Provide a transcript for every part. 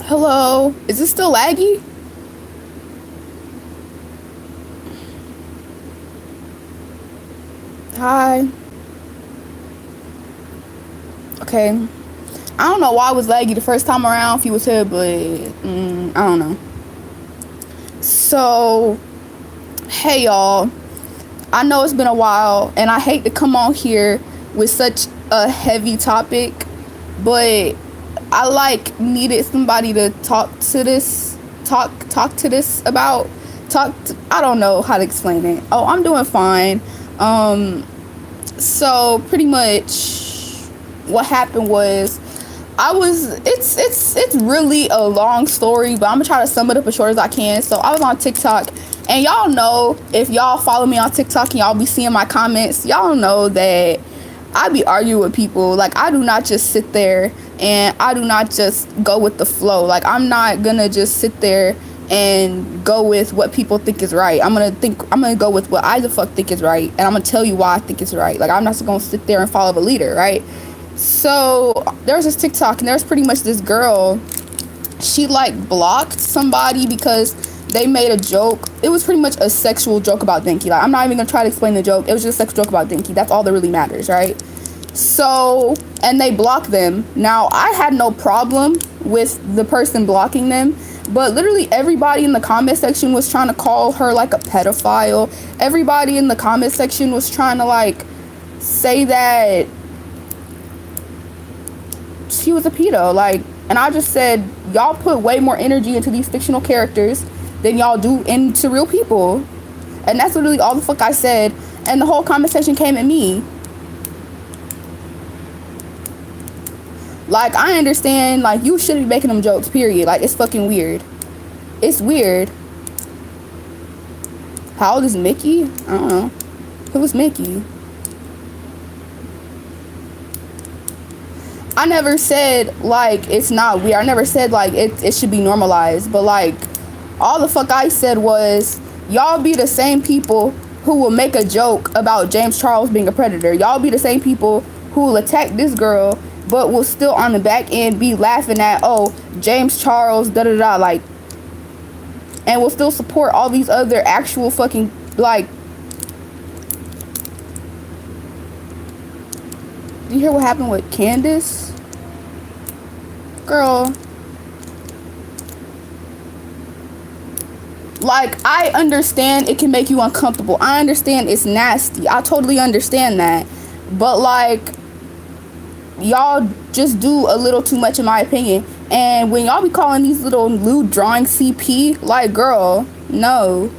Hello, is it still laggy? Hi. Okay. I don't know why it was laggy the first time around if you was here, but I don't know. So, hey y'all. I know it's been a while, and I hate to come on here with such a heavy topic, but I needed somebody to talk to this about. I don't know how to explain it. Oh, I'm doing fine. So pretty much what happened was it's really a long story, but I'm gonna try to sum it up as short as I can. So I was on TikTok, and y'all know, if y'all follow me on TikTok and y'all be seeing my comments, y'all know that I be arguing with people. Like, I do not just sit there and I do not just go with the flow. Like, I'm not gonna just sit there and go with what people think is right. I'm gonna go with what I the fuck think is right, and I'm gonna tell you why I think it's right. Like, I'm not just gonna sit there and follow the leader, right? So there was this TikTok, and there's pretty much this girl. She blocked somebody because they made a joke. It was pretty much a sexual joke about Dinky. Like, I'm not even gonna try to explain the joke. It was just a sexual joke about Dinky. That's all that really matters, right? So, and they blocked them. Now, I had no problem with the person blocking them, but literally everybody in the comment section was trying to call her a pedophile. Everybody in the comment section was trying to say that she was a pedo. And I just said, y'all put way more energy into these fictional characters than y'all do into real people. And that's literally all the fuck I said. And the whole comment section came at me. I understand, you shouldn't be making them jokes, period. It's fucking weird. It's weird. How old is Mickey? I don't know. Who was Mickey? I never said, it's not weird. I never said, it should be normalized. But, all the fuck I said was, y'all be the same people who will make a joke about James Charles being a predator. Y'all be the same people who will attack this girl, but will still on the back end be laughing at, oh, James Charles, da-da-da, and will still support all these other actual fucking, do you hear what happened with Candace? Girl. I understand it can make you uncomfortable. I understand it's nasty. I totally understand that. But, y'all just do a little too much in my opinion. And when y'all be calling these little lewd drawings CP, girl, no.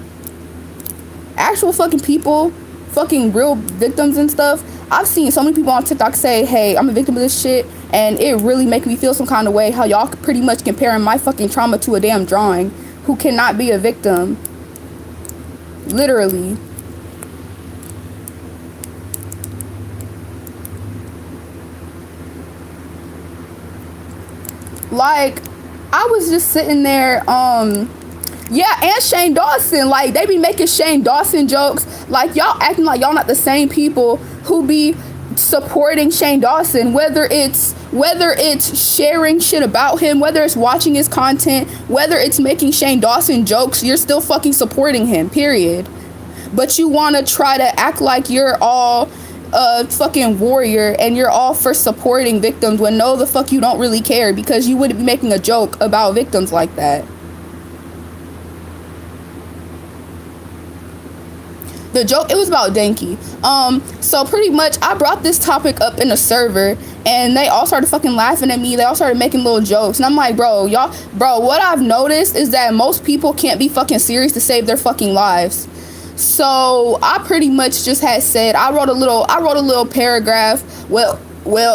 Actual fucking people, fucking real victims and stuff. I've seen so many people on TikTok say, hey, I'm a victim of this shit, and it really make me feel some kind of way how y'all pretty much comparing my fucking trauma to a damn drawing who cannot be a victim. Literally. I was just sitting there, yeah, and Shane Dawson, they be making Shane Dawson jokes, y'all acting like y'all not the same people who be supporting Shane Dawson, whether it's sharing shit about him, whether it's watching his content, whether it's making Shane Dawson jokes, you're still fucking supporting him, period. But you want to try to act like you're all a fucking warrior and you're all for supporting victims when no, the fuck you don't really care, because you wouldn't be making a joke about victims like that. The joke, it was about Danky. So pretty much I brought this topic up in a server and they all started fucking laughing at me. They all started making little jokes. And I'm like, bro, what I've noticed is that most people can't be fucking serious to save their fucking lives. So I pretty much just had said, I wrote a little paragraph. Well,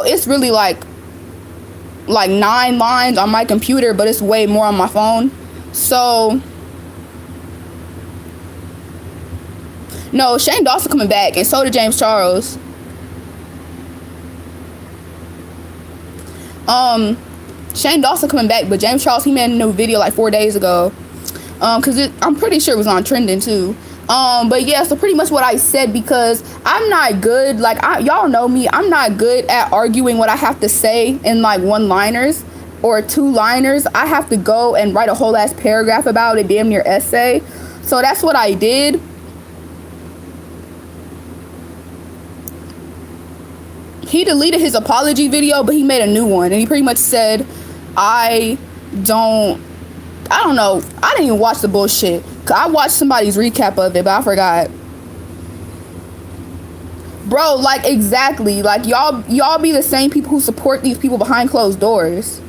it's really like 9 lines on my computer, but it's way more on my phone. So No, Shane Dawson coming back, and so did James Charles. Shane Dawson coming back, but James Charles, he made a new video like 4 days ago. Cause I'm pretty sure it was on trending too. But yeah, so pretty much what I said, because I'm not good, like, y'all know me, I'm not good at arguing what I have to say in like one-liners or two-liners. I have to go and write a whole ass paragraph about it, damn near essay. So that's what I did. He deleted his apology video, but he made a new one, and he pretty much said, I don't know. I didn't even watch the bullshit. I watched somebody's recap of it, but I forgot. Bro, like, exactly. Like, y'all be the same people who support these people behind closed doors.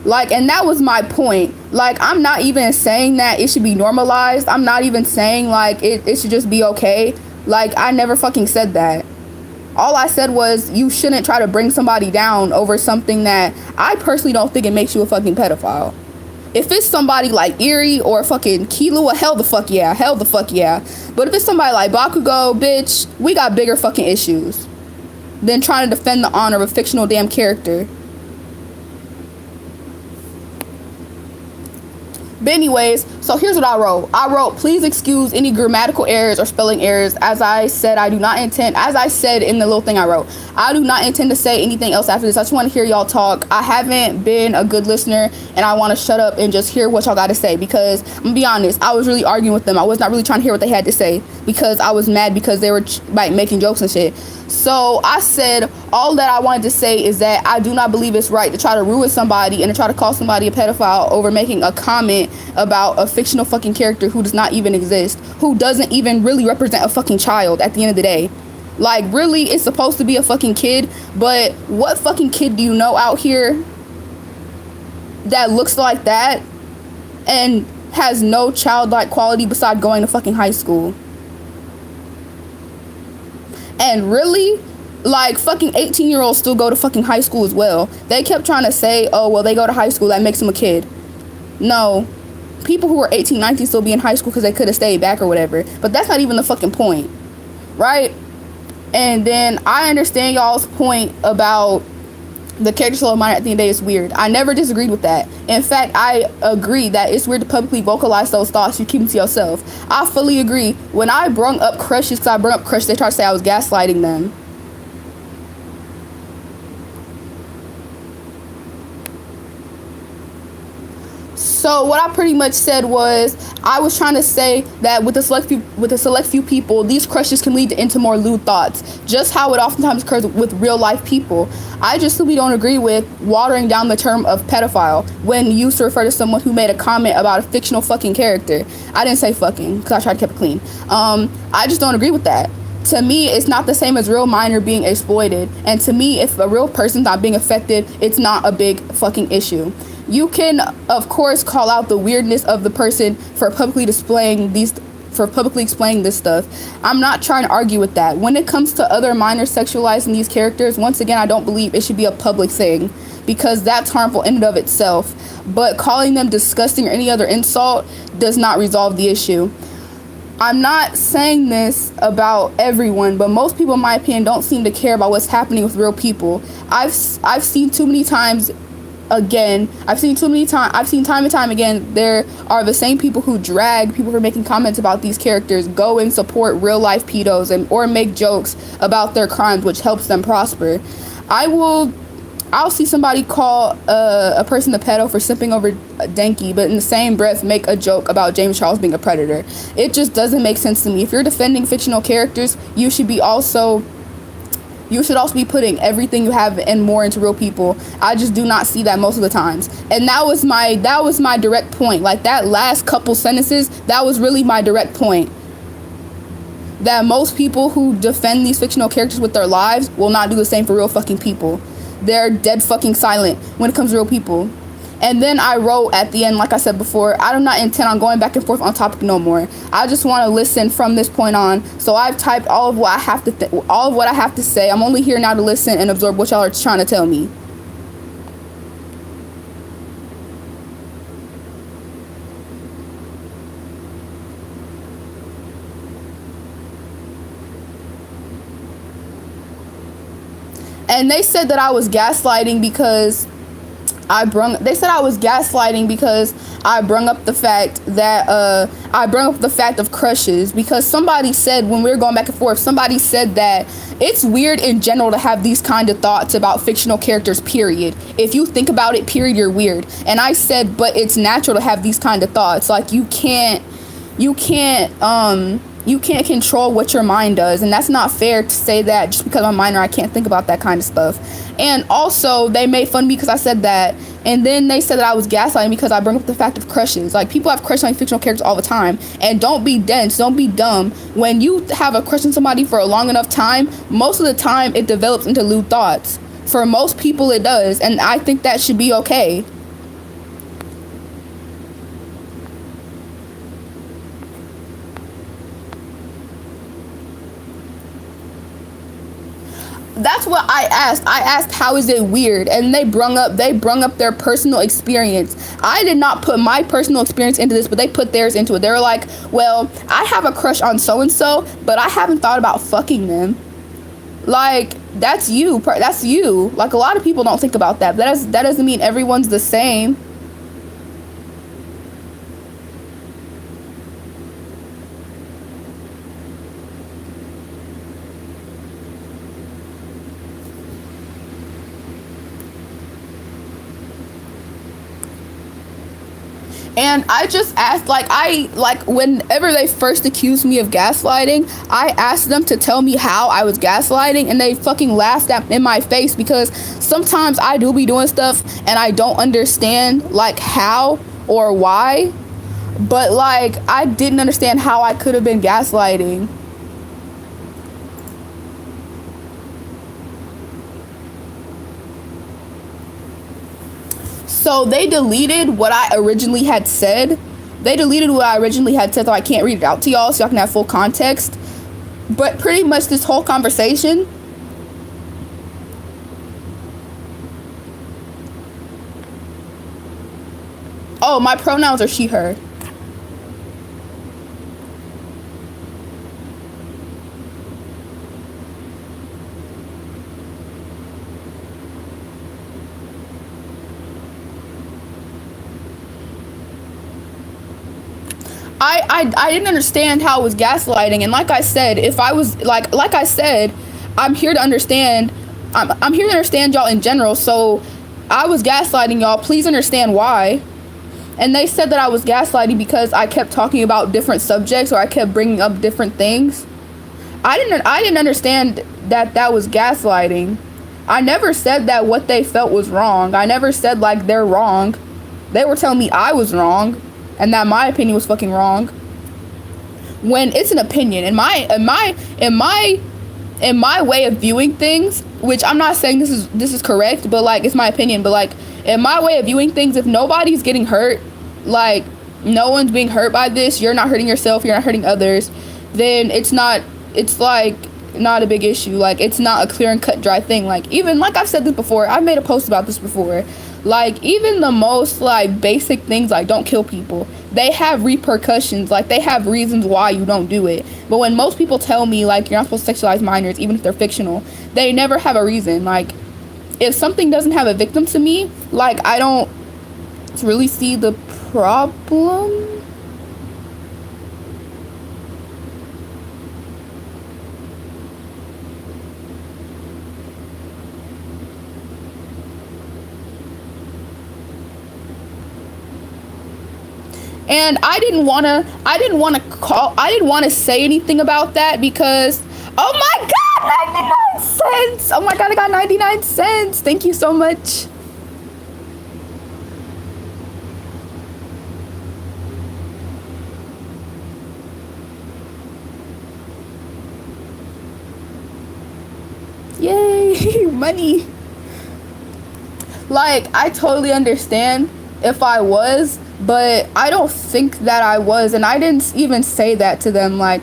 Like, and that was my point. Like, I'm not even saying that it should be normalized. I'm not even saying, like, it should just be okay. Like, I never fucking said that. All I said was you shouldn't try to bring somebody down over something that I personally don't think it makes you a fucking pedophile. If it's somebody like Erie or fucking Killua, hell the fuck yeah. But if it's somebody like Bakugo, bitch, we got bigger fucking issues than trying to defend the honor of a fictional damn character. But anyways, so here's what I wrote. I wrote, please excuse any grammatical errors or spelling errors. As I said, as I said in the little thing I wrote, I do not intend to say anything else after this. I just want to hear y'all talk. I haven't been a good listener, and I want to shut up and just hear what y'all got to say, because I'm gonna be honest, I was really arguing with them. I was not really trying to hear what they had to say, because I was mad because they were like making jokes and shit. So I said, all that I wanted to say is that I do not believe it's right to try to ruin somebody and to try to call somebody a pedophile over making a comment about a fictional fucking character who does not even exist, who doesn't even really represent a fucking child at the end of the day. Like, really, it's supposed to be a fucking kid, but what fucking kid do you know out here that looks like that and has no childlike quality besides going to fucking high school? And really, like, fucking 18-year-olds still go to fucking high school as well. They kept trying to say, oh, well, they go to high school, that makes them a kid. No. People who are 18, 19 still be in high school because they could have stayed back or whatever. But that's not even the fucking point. Right? And then I understand y'all's point about the character solo minor at the end of the day is weird. I never disagreed with that. In fact, I agree that it's weird to publicly vocalize those thoughts. You keep them to yourself. I fully agree. When I brung up crushes, because I brung up crushes, they tried to say I was gaslighting them. So what I pretty much said was, I was trying to say that with a select few people, these crushes can lead into more lewd thoughts, just how it oftentimes occurs with real life people. I just simply don't agree with watering down the term of pedophile when used to refer to someone who made a comment about a fictional fucking character. I didn't say fucking, because I tried to keep it clean. I just don't agree with that. To me, it's not the same as real minor being exploited. And to me, if a real person's not being affected, it's not a big fucking issue. You can, of course, call out the weirdness of the person for publicly explaining this stuff. I'm not trying to argue with that. When it comes to other minors sexualizing these characters, once again, I don't believe it should be a public thing, because that's harmful in and of itself. But calling them disgusting or any other insult does not resolve the issue. I'm not saying this about everyone, but most people, in my opinion, don't seem to care about what's happening with real people. I've seen too many times. I've seen time and time again, there are the same people who drag people for making comments about these characters go and support real life pedos or make jokes about their crimes, which helps them prosper. I'll see somebody call a person a pedo for simping over Denki, but in the same breath make a joke about James Charles being a predator. It just doesn't make sense to me. If you're defending fictional characters, you should also be putting everything you have and more into real people. I just do not see that most of the times. And that was my direct point. Like, that last couple sentences, that was really my direct point. That most people who defend these fictional characters with their lives will not do the same for real fucking people. They're dead fucking silent when it comes to real people. And then I wrote at the end, like I said before, I do not intend on going back and forth on topic no more. I just want to listen from this point on. So I've typed all of what I have to say. I'm only here now to listen and absorb what y'all are trying to tell me. And they said that I was gaslighting because they said I was gaslighting because I brung up the fact that I brung up the fact of crushes, because somebody said, when we were going back and forth, somebody said that it's weird in general to have these kind of thoughts about fictional characters, period. If you think about it, period, you're weird. And I said, but it's natural to have these kind of thoughts. Like, you can't control what your mind does, and that's not fair to say that just because I'm a minor I can't think about that kind of stuff. And also, they made fun of me because I said that, and then they said that I was gaslighting because I bring up the fact of crushes. Like, people have crushes on fictional characters all the time, and don't be dense, don't be dumb. When you have a crush on somebody for a long enough time, most of the time it develops into lewd thoughts. For most people it does, and I think that should be okay. That's what I asked. I asked, how is it weird? And they brung up their personal experience. I did not put my personal experience into this, but they put theirs into it. They were like, well, I have a crush on so-and-so, but I haven't thought about fucking them. Like, that's you. That's you. Like, a lot of people don't think about that. That doesn't mean everyone's the same. And I just asked, whenever they first accused me of gaslighting, I asked them to tell me how I was gaslighting, and they fucking laughed in my face, because sometimes I do be doing stuff and I don't understand, like, how or why, but, like, I didn't understand how I could have been gaslighting. So they deleted what I originally had said. So I can't read it out to y'all so y'all can have full context. But pretty much this whole conversation, oh, my pronouns are she, her. I didn't understand how it was gaslighting, and like I said, if I was like I said, I'm here to understand. I'm here to understand y'all in general. So I was gaslighting y'all. Please understand why. And they said that I was gaslighting because I kept talking about different subjects, or I kept bringing up different things. I didn't understand that was gaslighting. I never said that what they felt was wrong. I never said, like, they're wrong. They were telling me I was wrong, and that my opinion was fucking wrong. When it's an opinion, in my way of viewing things, which I'm not saying this is correct, but, like, it's my opinion, but, like, in my way of viewing things, if nobody's getting hurt, like, no one's being hurt by this, you're not hurting yourself, you're not hurting others, then it's like not a big issue. Like, it's not a clear and cut dry thing. Like, even, like I've said this before, I've made a post about this before, like, even the most, like, basic things, like, don't kill people, they have repercussions. Like, they have reasons why you don't do it. But when most people tell me, like, you're not supposed to sexualize minors, even if they're fictional, they never have a reason. Like, if something doesn't have a victim to me, like, I don't really see the problem. And I didn't want to say anything about that because, oh my god, 99 cents. Oh my god, I got 99 cents. Thank you so much. Yay, money. Like, I totally understand if I was, but I don't think that I was, and I didn't even say that to them. Like,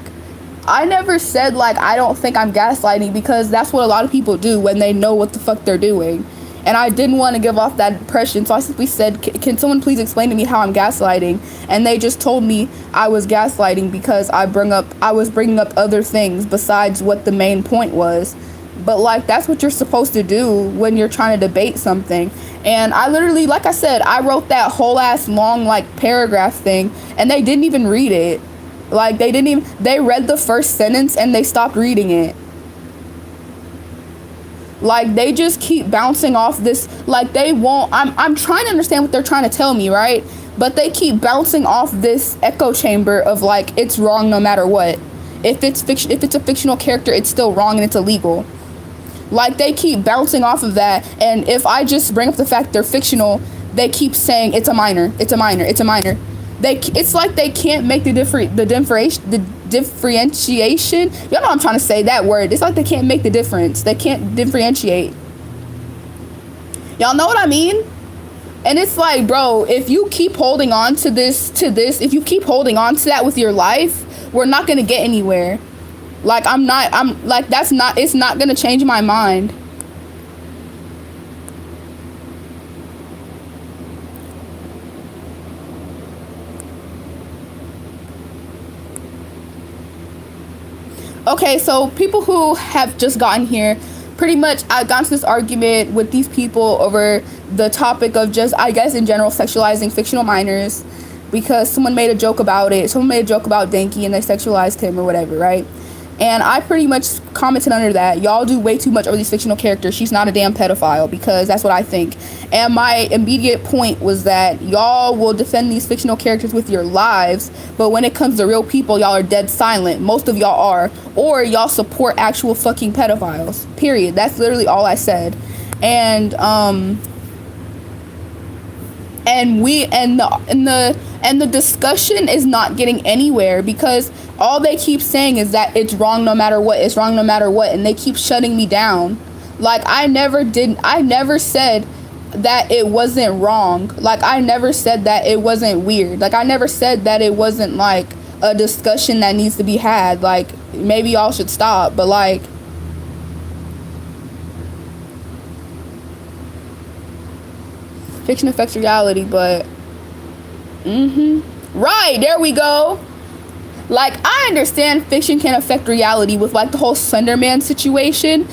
I never said, like, I don't think I'm gaslighting, because that's what a lot of people do when they know what the fuck they're doing, and I didn't want to give off that impression, so I simply said, can someone please explain to me how I'm gaslighting? And they just told me I was gaslighting because I was bringing up other things besides what the main point was. But like that's what you're supposed to do when you're trying to debate something. And I literally, like I said, I wrote that whole ass long like paragraph thing, and they didn't even read it. Like they read the first sentence and they stopped reading it. Like they just keep bouncing off this, like they won't, I'm trying to understand what they're trying to tell me, right? But they keep bouncing off this echo chamber of like it's wrong no matter what. If it's a fictional character, it's still wrong and it's illegal. Like they keep bouncing off of that, and if I just bring up the fact they're fictional, they keep saying it's a minor, it's a minor, it's a minor. It's like they can't make the differentiation. Y'all know I'm trying to say that word. It's like they can't make the difference. They can't differentiate. Y'all know what I mean? And it's like, bro, if you keep holding on to this, if you keep holding on to that with your life, we're not gonna get anywhere. Like it's not gonna change my mind. Okay, so people who have just gotten here, pretty much I got into this argument with these people over the topic of just, I guess in general, sexualizing fictional minors, because someone made a joke about it. Someone made a joke about Denki and they sexualized him or whatever, right? And I pretty much commented under that, y'all do way too much over these fictional characters. She's not a damn pedophile, because that's what I think. And my immediate point was that y'all will defend these fictional characters with your lives, but when it comes to real people, y'all are dead silent. Most of y'all are. Or y'all support actual fucking pedophiles. Period. That's literally all I said. And the discussion is not getting anywhere, because all they keep saying is that it's wrong no matter what, it's wrong no matter what, and they keep shutting me down. Like I never said that it wasn't wrong. Like I never said that it wasn't weird. Like I never said that it wasn't like a discussion that needs to be had. Like maybe y'all should stop, but like fiction affects reality, but right, there we go. Like I understand fiction can affect reality with like the whole Slenderman situation,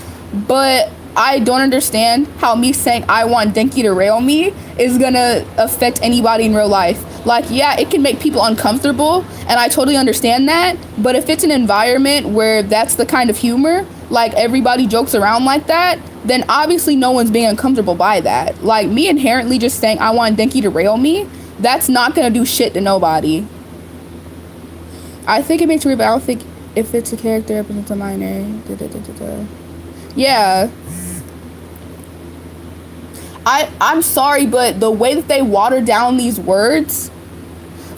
but I don't understand how me saying I want Denki to rail me is gonna affect anybody in real life. Like yeah, it can make people uncomfortable, and I totally understand that, but if it's an environment where that's the kind of humor, like everybody jokes around like that, then obviously no one's being uncomfortable by that. Like me inherently just saying I want Denki to rail me, that's not gonna do shit to nobody. I think it makes weird, but I don't think if it's a character represents a minor. Yeah. I'm sorry, but the way that they water down these words,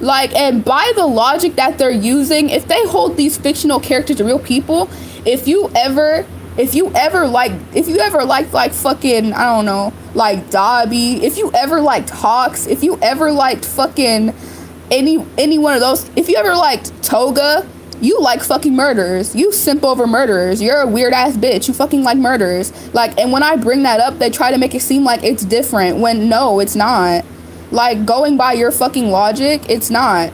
like, and by the logic that they're using, if they hold these fictional characters to real people, if you ever liked like fucking, I don't know, like Dobby, if you ever liked Hawks, if you ever liked fucking any one of those, if you ever liked Toga, you like fucking murderers. You simp over murderers. You're a weird ass bitch. You fucking like murderers. Like, and when I bring that up, they try to make it seem like it's different, when no, it's not. Like, going by your fucking logic, it's not.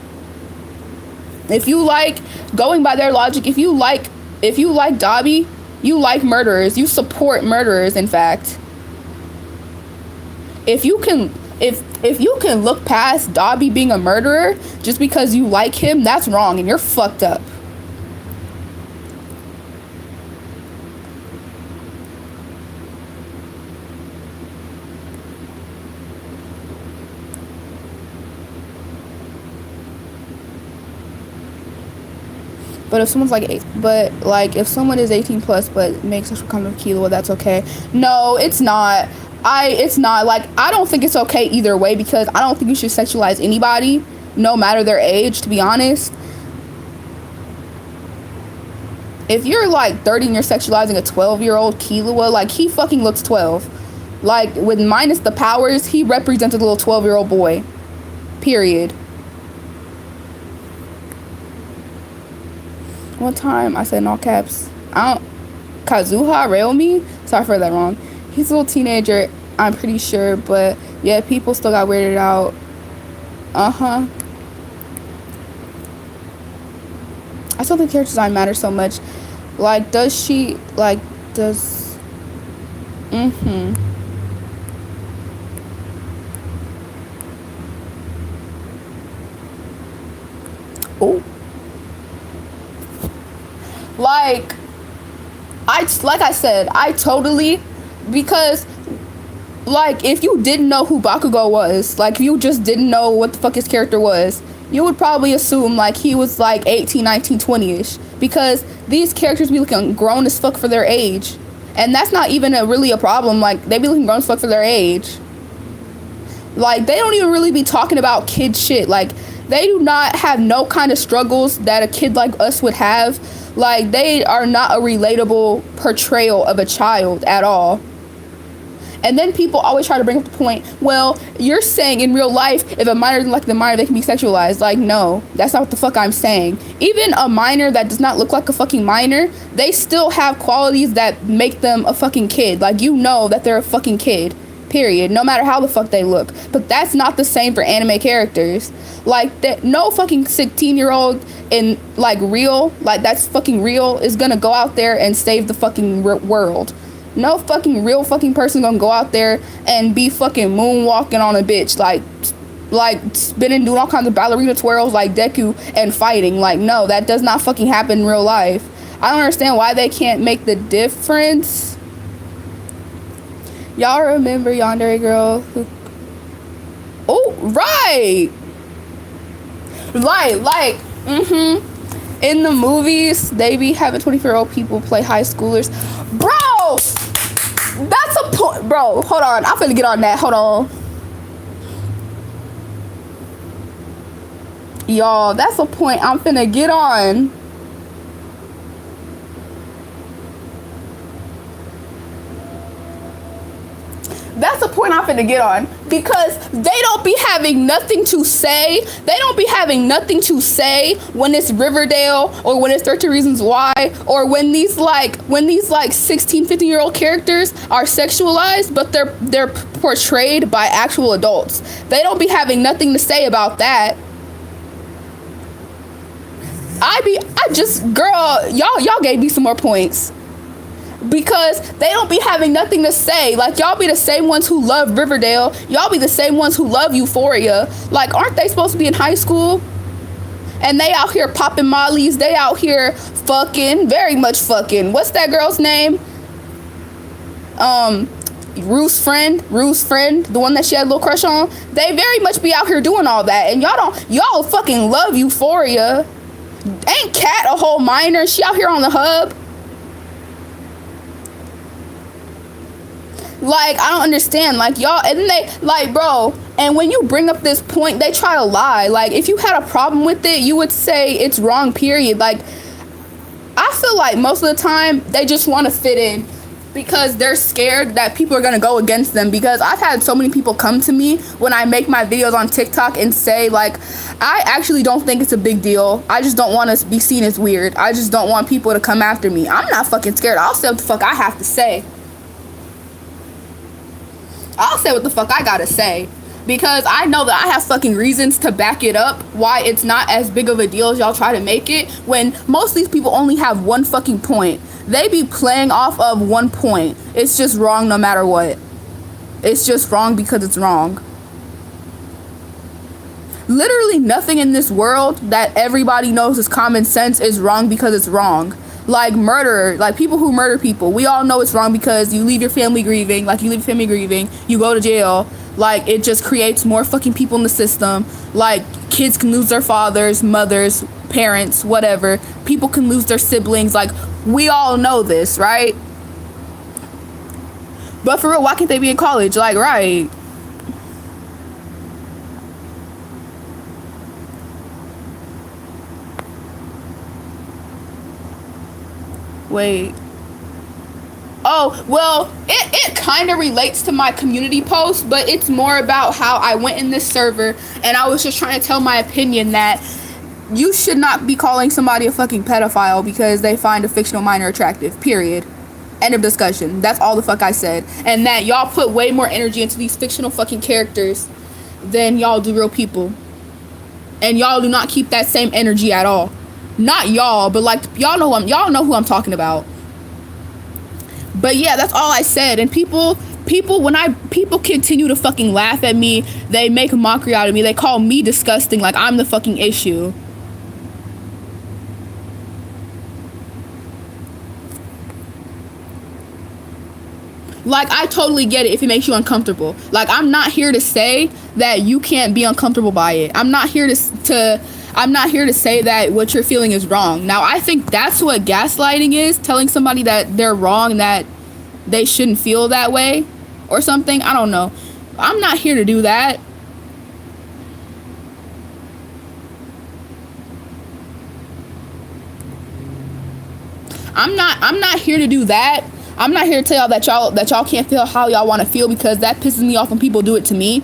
If you like, going by their logic, if you like Dobby, you like murderers. You support murderers, in fact. If you can look past Dobby being a murderer just because you like him, that's wrong and you're fucked up. But if someone's if someone is 18 plus but makes sexual comment of Kilo, that's okay. No, it's not. It's not. Like, I don't think it's okay either way, because I don't think you should sexualize anybody, no matter their age, to be honest. If you're like 30 and you're sexualizing a 12-year-old Killua, like, he fucking looks 12. Like, with minus the powers, he represents a little 12-year-old boy. Period. One time I said in all caps, Kazuha rail me? Sorry for that wrong. He's a little teenager, I'm pretty sure, but yeah, people still got weirded out. I still think character design matters so much. Like, does she, like, Does oh, like I said, I totally, because like if you didn't know who Bakugo was, like if you just didn't know what the fuck his character was, you would probably assume like he was like 18, 19, 20ish, because these characters be looking grown as fuck for their age, and that's not even really a problem. Like they be looking grown as fuck for their age. Like they don't even really be talking about kid shit. Like they do not have no kind of struggles that a kid like us would have. Like they are not a relatable portrayal of a child at all. And then people always try to bring up the point, well, you're saying in real life, if a minor doesn't like the minor, they can be sexualized. Like, no, that's not what the fuck I'm saying. Even a minor that does not look like a fucking minor, they still have qualities that make them a fucking kid. Like, you know that they're a fucking kid, period, no matter how the fuck they look. But that's not the same for anime characters. Like, that no fucking 16-year-old in, like, real, like, that's fucking real, is gonna go out there and save the fucking world. No fucking real fucking person gonna go out there and be fucking moonwalking on a bitch, like spinning, doing all kinds of ballerina twirls like Deku and fighting. Like, no, that does not fucking happen in real life. I don't understand why they can't make the difference. Y'all remember Yandere Girl who... Oh, right! Like, in the movies, they be having 24-year-old people play high schoolers. Bro! That's a point. Bro, hold on. I'm finna get on that. Hold on. Y'all, that's a point I'm finna get on. That's a point I'm finna get on, because they don't be having nothing to say. They don't be having nothing to say when it's Riverdale or when it's 13 Reasons Why, or when these 16, 15-year-old characters are sexualized, but they're portrayed by actual adults. They don't be having nothing to say about that. Girl, y'all gave me some more points. Because they don't be having nothing to say. Like, y'all be the same ones who love Riverdale. Y'all be the same ones who love Euphoria. Like, aren't they supposed to be in high school? And they out here popping mollies. They out here fucking, very much fucking. What's that girl's name? Ruth's friend, the one that she had a little crush on. They very much be out here doing all that. And y'all fucking love Euphoria. Ain't Kat a whole minor? She out here on the hub. Like, I don't understand. Like, y'all, and then they, like, bro, and when you bring up this point, they try to lie. Like, if you had a problem with it, you would say it's wrong, period. Like, I feel like most of the time, they just want to fit in because they're scared that people are going to go against them. Because I've had so many people come to me when I make my videos on TikTok and say, like, I actually don't think it's a big deal. I just don't want to be seen as weird. I just don't want people to come after me. I'm not fucking scared. I'll say what the fuck I have to say. I'll say what the fuck I gotta say, because I know that I have fucking reasons to back it up why it's not as big of a deal as y'all try to make it, when most of these people only have one fucking point. They be playing off of one point. It's just wrong no matter what. It's just wrong because it's wrong. Literally nothing in this world that everybody knows is common sense is wrong because it's wrong. Like murder, like people who murder people, we all know it's wrong because you leave your family grieving. Like, you leave your family grieving, you go to jail. Like, it just creates more fucking people in the system. Like, kids can lose their fathers, mothers, parents, whatever. People can lose their siblings. Like, we all know this, right? But for real, why can't they be in college? Like, right. Wait. Oh, well, it kind of relates to my community post, but it's more about how I went in this server and I was just trying to tell my opinion that you should not be calling somebody a fucking pedophile because they find a fictional minor attractive, period. End of discussion. That's all the fuck I said. And that y'all put way more energy into these fictional fucking characters than y'all do real people. And y'all do not keep that same energy at all. Not y'all, but like y'all know who I'm talking about. But yeah, that's all I said. And people continue to fucking laugh at me. They make a mockery out of me. They call me disgusting, like I'm the fucking issue. Like, I totally get it if it makes you uncomfortable. Like, I'm not here to say that you can't be uncomfortable by it. I'm not here to say that what you're feeling is wrong. Now, I think that's what gaslighting is, telling somebody that they're wrong, that they shouldn't feel that way or something. I don't know. I'm not here to do that. I'm not here to do that. I'm not here to tell y'all that y'all can't feel how y'all want to feel, because that pisses me off when people do it to me.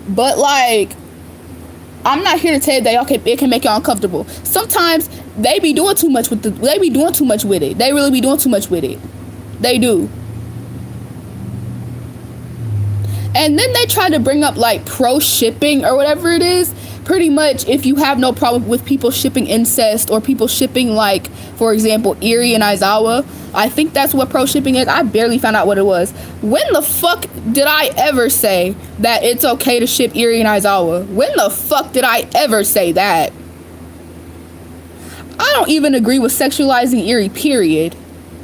But like, I'm not here to tell you that it can make y'all uncomfortable. Sometimes they be doing too much with it. They really be doing too much with it. They do. And then they try to bring up like pro shipping or whatever it is. Pretty much, if you have no problem with people shipping incest or people shipping, like, for example, Erie and Aizawa, I think that's what pro shipping is. I barely found out what it was. When the fuck did I ever say that it's okay to ship Erie and Aizawa? When the fuck did I ever say that? I don't even agree with sexualizing Erie, period.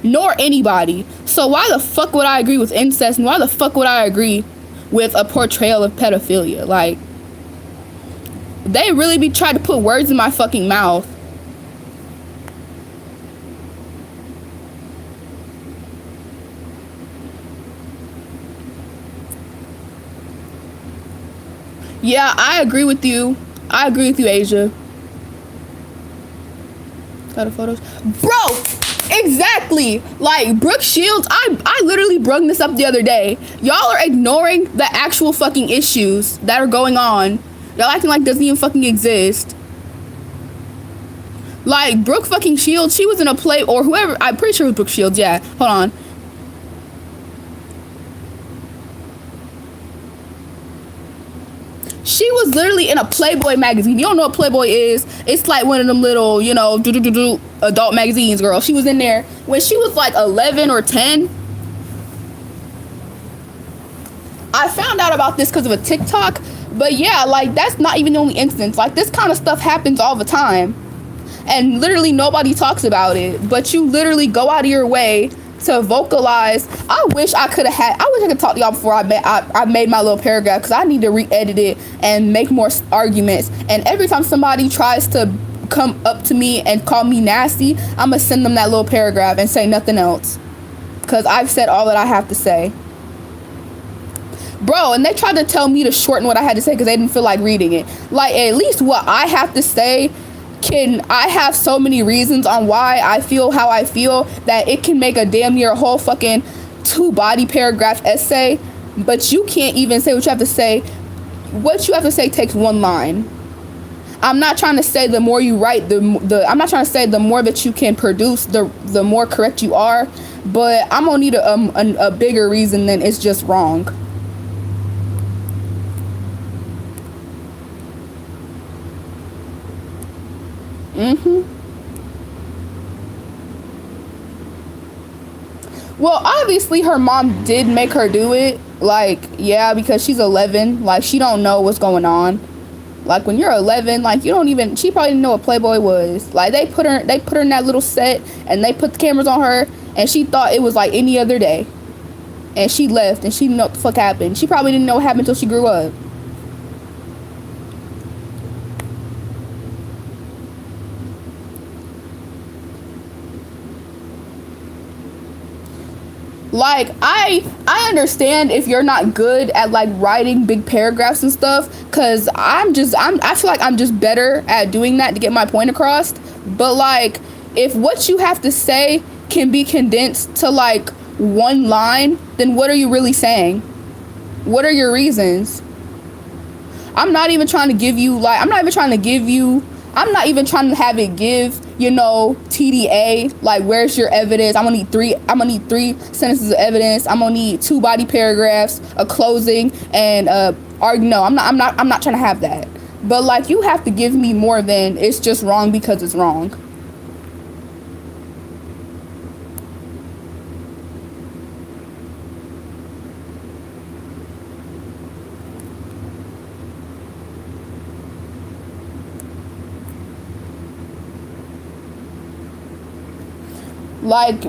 Nor anybody. So why the fuck would I agree with incest? And why the fuck would I agree with a portrayal of pedophilia? Like, they really be trying to put words in my fucking mouth. Yeah, I agree with you. Asia. Got the photos? Bro, exactly. Like, Brooke Shields, I literally brought this up the other day. Y'all are ignoring the actual fucking issues that are going on. Y'all acting like it doesn't even fucking exist. Like, Brooke fucking Shields, she was in a play, or whoever, I'm pretty sure it was Brooke Shields, yeah. Hold on. She was literally in a Playboy magazine. You don't know what Playboy is? It's like one of them little, adult magazines, girl. She was in there when she was like 11 or 10. I found out about this because of a TikTok. But yeah, like, that's not even the only instance. Like, this kind of stuff happens all the time. And literally nobody talks about it. But you literally go out of your way to vocalize. I wish I could talk to y'all before I made my little paragraph, because I need to re-edit it and make more arguments. And every time somebody tries to come up to me and call me nasty, I'm going to send them that little paragraph and say nothing else. Because I've said all that I have to say. Bro, and they tried to tell me to shorten what I had to say because they didn't feel like reading it. Like, at least what I have to say, I have so many reasons on why I feel how I feel that it can make a damn near a whole fucking 2-body paragraph essay. But you can't even say what you have to say. What you have to say takes one line. I'm not trying to say the more you write, I'm not trying to say the more that you can produce, the more correct you are. But I'm gonna need a bigger reason than it's just wrong. Well, obviously her mom did make her do it. Like, yeah, because she's 11. Like, she don't know what's going on. Like, when you're 11, like, she probably didn't know what Playboy was. Like, they put her in that little set, and they put the cameras on her, and she thought it was like any other day. And she left, and she didn't know what the fuck happened. She probably didn't know what happened until she grew up. Like, I understand if you're not good at, like, writing big paragraphs and stuff, because I feel like I'm just better at doing that to get my point across. But, like, if what you have to say can be condensed to, like, one line, then what are you really saying? What are your reasons? I'm not even trying to have it give, TDA, like, where's your evidence? I'm gonna need three sentences of evidence. I'm gonna need 2 body paragraphs, a closing, and no, I'm not trying to have that. But like, you have to give me more than it's just wrong because it's wrong. Like,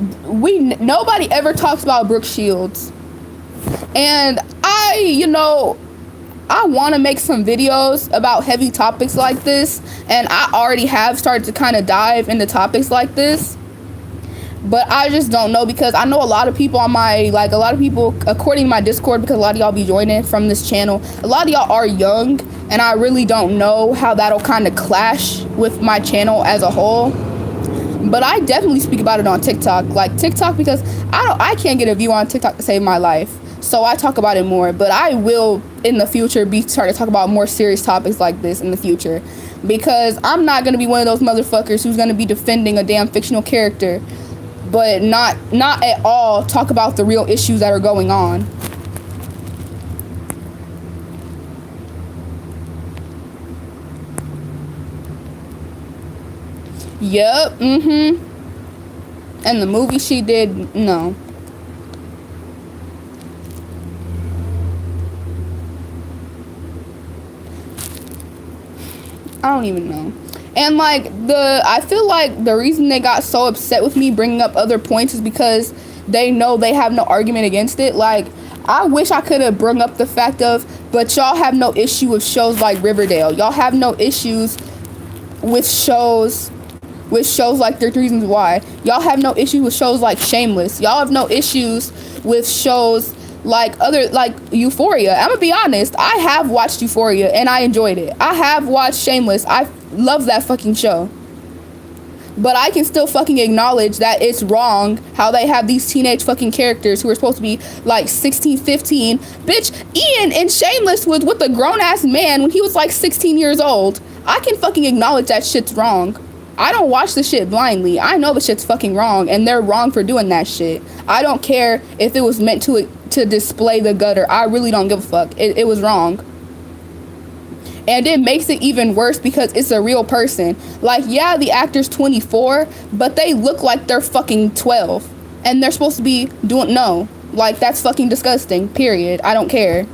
nobody ever talks about Brooke Shields. And I want to make some videos about heavy topics like this, and I already have started to kind of dive into topics like this, but I just don't know, because I know a lot of people on my, like, a lot of people, according to my Discord, because a lot of y'all be joining from this channel, a lot of y'all are young, and I really don't know how that'll kind of clash with my channel as a whole. But I definitely speak about it on TikTok, like TikTok, because I can't get a view on TikTok to save my life. So I talk about it more, but I will in the future be starting to talk about more serious topics like this in the future, because I'm not going to be one of those motherfuckers who's going to be defending a damn fictional character, but not at all talk about the real issues that are going on. Yep, And the movie she did, no. I don't even know. And like, I feel like the reason they got so upset with me bringing up other points is because they know they have no argument against it. Like, I wish I could have brought up the fact of, but y'all have no issue with shows like Riverdale. Y'all have no issues with shows like 30 Reasons Why. Y'all have no issues with shows like Shameless. Y'all have no issues with shows like Euphoria. I'm gonna be honest, I have watched Euphoria and I enjoyed it. I have watched Shameless. I love that fucking show. But I can still fucking acknowledge that it's wrong how they have these teenage fucking characters who are supposed to be like 16, 15. Bitch, Ian in Shameless was with a grown-ass man when he was like 16 years old. I can fucking acknowledge that shit's wrong. I don't watch the shit blindly. I know the shit's fucking wrong, and they're wrong for doing that shit. I don't care if it was meant to display the gutter. I really don't give a fuck. It was wrong. And it makes it even worse because it's a real person. Like, yeah, the actor's 24, but they look like they're fucking 12. And they're supposed to be doing, no. Like, that's fucking disgusting, period. I don't care.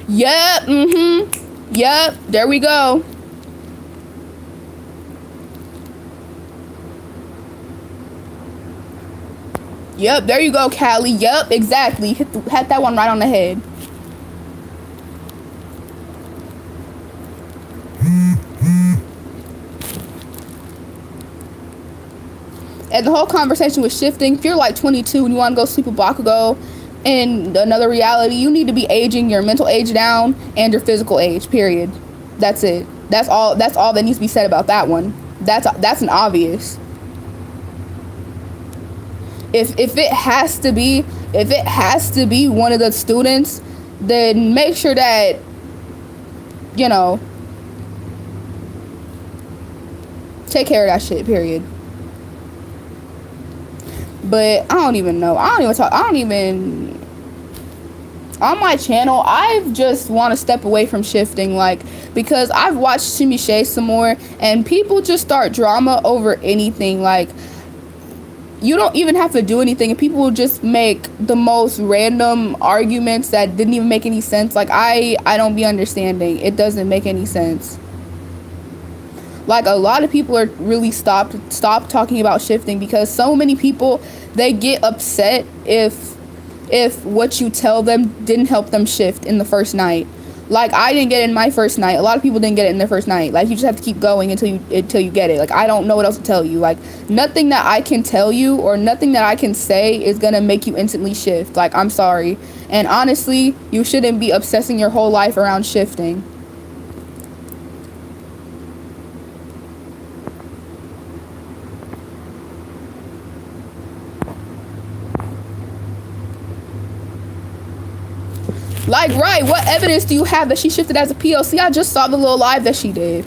Yep, Yep, there we go. Yep, there you go, Callie. Yep, exactly. Hit that one right on the head. And the whole conversation was shifting. If you're like 22 and you want to go sleep with Bakugo in another reality, you need to be aging your mental age down and your physical age, period. That's it. That's all that needs to be said about that one. That's an obvious. If it has to be one of the students, then make sure that, you know, take care of that shit, period. But I don't even know. On my channel, I just want to step away from shifting, like, because I've watched Shimmy Shay some more, and people just start drama over anything. Like, you don't even have to do anything, and people will just make the most random arguments that didn't even make any sense. Like, I don't be understanding. It doesn't make any sense. Like, a lot of people are really stop talking about shifting because so many people, they get upset if what you tell them didn't help them shift in the first night. Like, I didn't get it in my first night. A lot of people didn't get it in their first night. Like, you just have to keep going until you get it. Like, I don't know what else to tell you. Like, nothing that I can tell you or nothing that I can say is gonna make you instantly shift. Like, I'm sorry. And honestly, you shouldn't be obsessing your whole life around shifting. Like, right, what evidence do you have that she shifted as a POC? I just saw the little live that she did.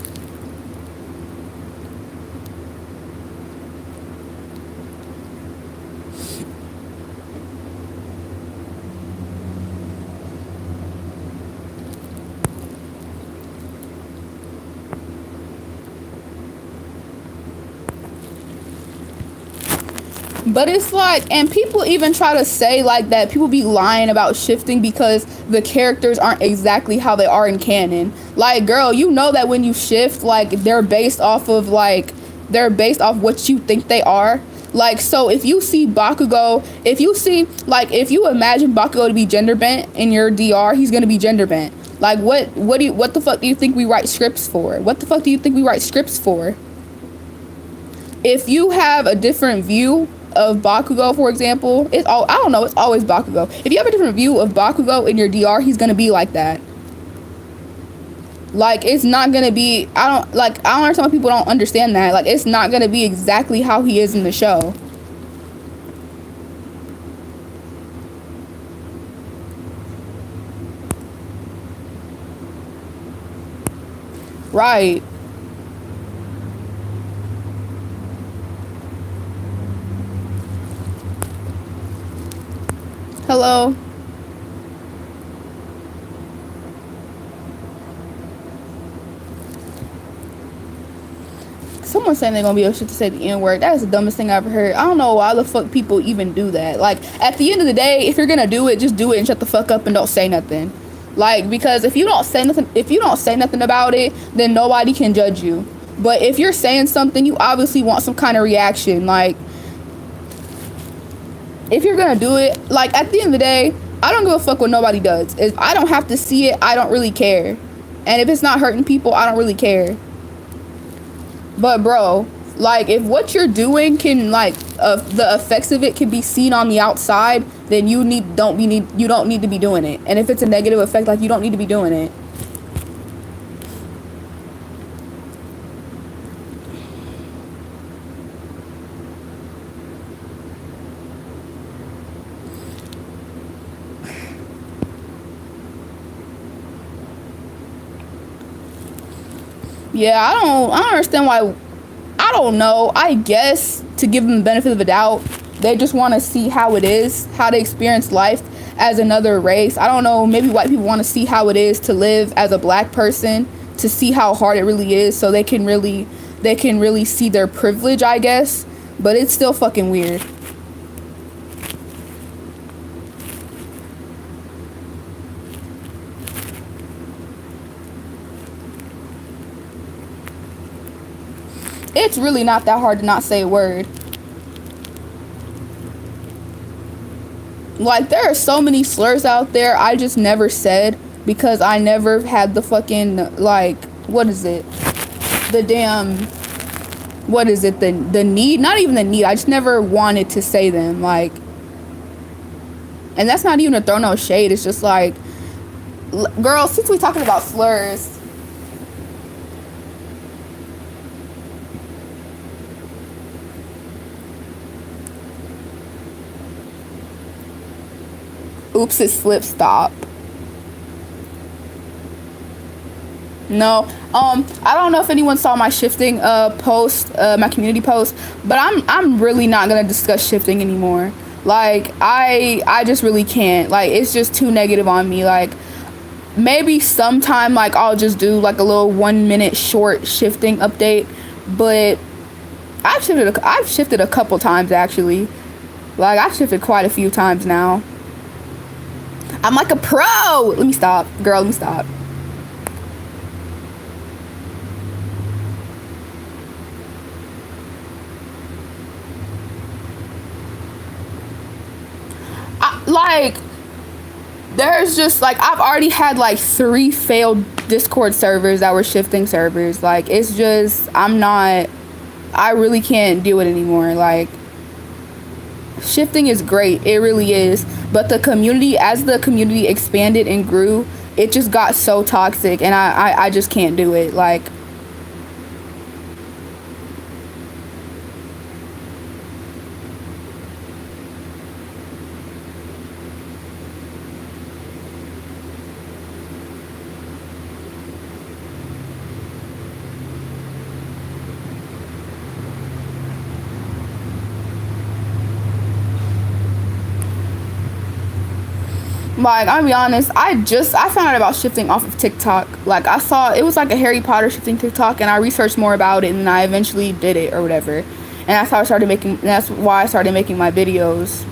But it's like, and people even try to say like that people be lying about shifting because the characters aren't exactly how they are in canon. Like, girl, you know that when you shift, like, they're based off what you think they are. Like, so if you see Bakugo, if you imagine Bakugo to be gender bent in your DR, he's gonna be gender bent. Like, what the fuck do you think we write scripts for? What the fuck do you think we write scripts for? If you have a different view of Bakugo, for example, it's always Bakugo. If you have a different view of Bakugo in your DR, he's gonna be like that. Like, it's not gonna be, I don't understand why people don't understand that. Like, it's not gonna be exactly how he is in the show. Right. Hello. Someone saying they're gonna be able to say the N-word. That is the dumbest thing I've ever heard. I don't know why the fuck people even do that. Like, at the end of the day, if you're gonna do it, just do it and shut the fuck up and don't say nothing. Like, because if you don't say nothing about it, then nobody can judge you. But if you're saying something, you obviously want some kind of reaction. Like, if you're gonna do it, like, at the end of the day, I don't give a fuck what nobody does. If I don't have to see it, I don't really care. And if it's not hurting people, I don't really care. But bro, like, if what you're doing can, like, the effects of it can be seen on the outside, then you don't need to be doing it. And if it's a negative effect, like, you don't need to be doing it. Yeah, I don't understand why. I don't know. I guess to give them the benefit of the doubt, they just want to see how it is, how they experience life as another race. I don't know. Maybe white people want to see how it is to live as a black person, to see how hard it really is, so they can really see their privilege, I guess. But it's still fucking weird. It's really not that hard to not say a word. Like, there are so many slurs out there I just never said because I never had the fucking, like, what is it? The damn, what is it? The need? Not even the need. I just never wanted to say them. Like, and that's not even to throw no shade. It's just like, girl, since we talking about slurs, oops, it slipped, stop. No, I don't know if anyone saw my shifting post, my community post, but I'm really not gonna discuss shifting anymore. Like, I just really can't. Like, it's just too negative on me. Like, maybe sometime, like, I'll just do like a little 1 minute short shifting update, but I've shifted a couple times actually. Like, I've shifted quite a few times now. I'm like a pro. Let me stop, girl. Let me stop. Like, there's just, like, I've already had like 3 failed Discord servers that were shifting servers. Like, it's just, I really can't do it anymore. Like, shifting is great, it really is, but the community, as the community expanded and grew, it just got so toxic, and I just can't do it. Like, Like, I'll be honest, I found out about shifting off of TikTok. Like, I saw it was like a Harry Potter shifting TikTok, and I researched more about it, and I eventually did it or whatever. And that's why I started making my videos.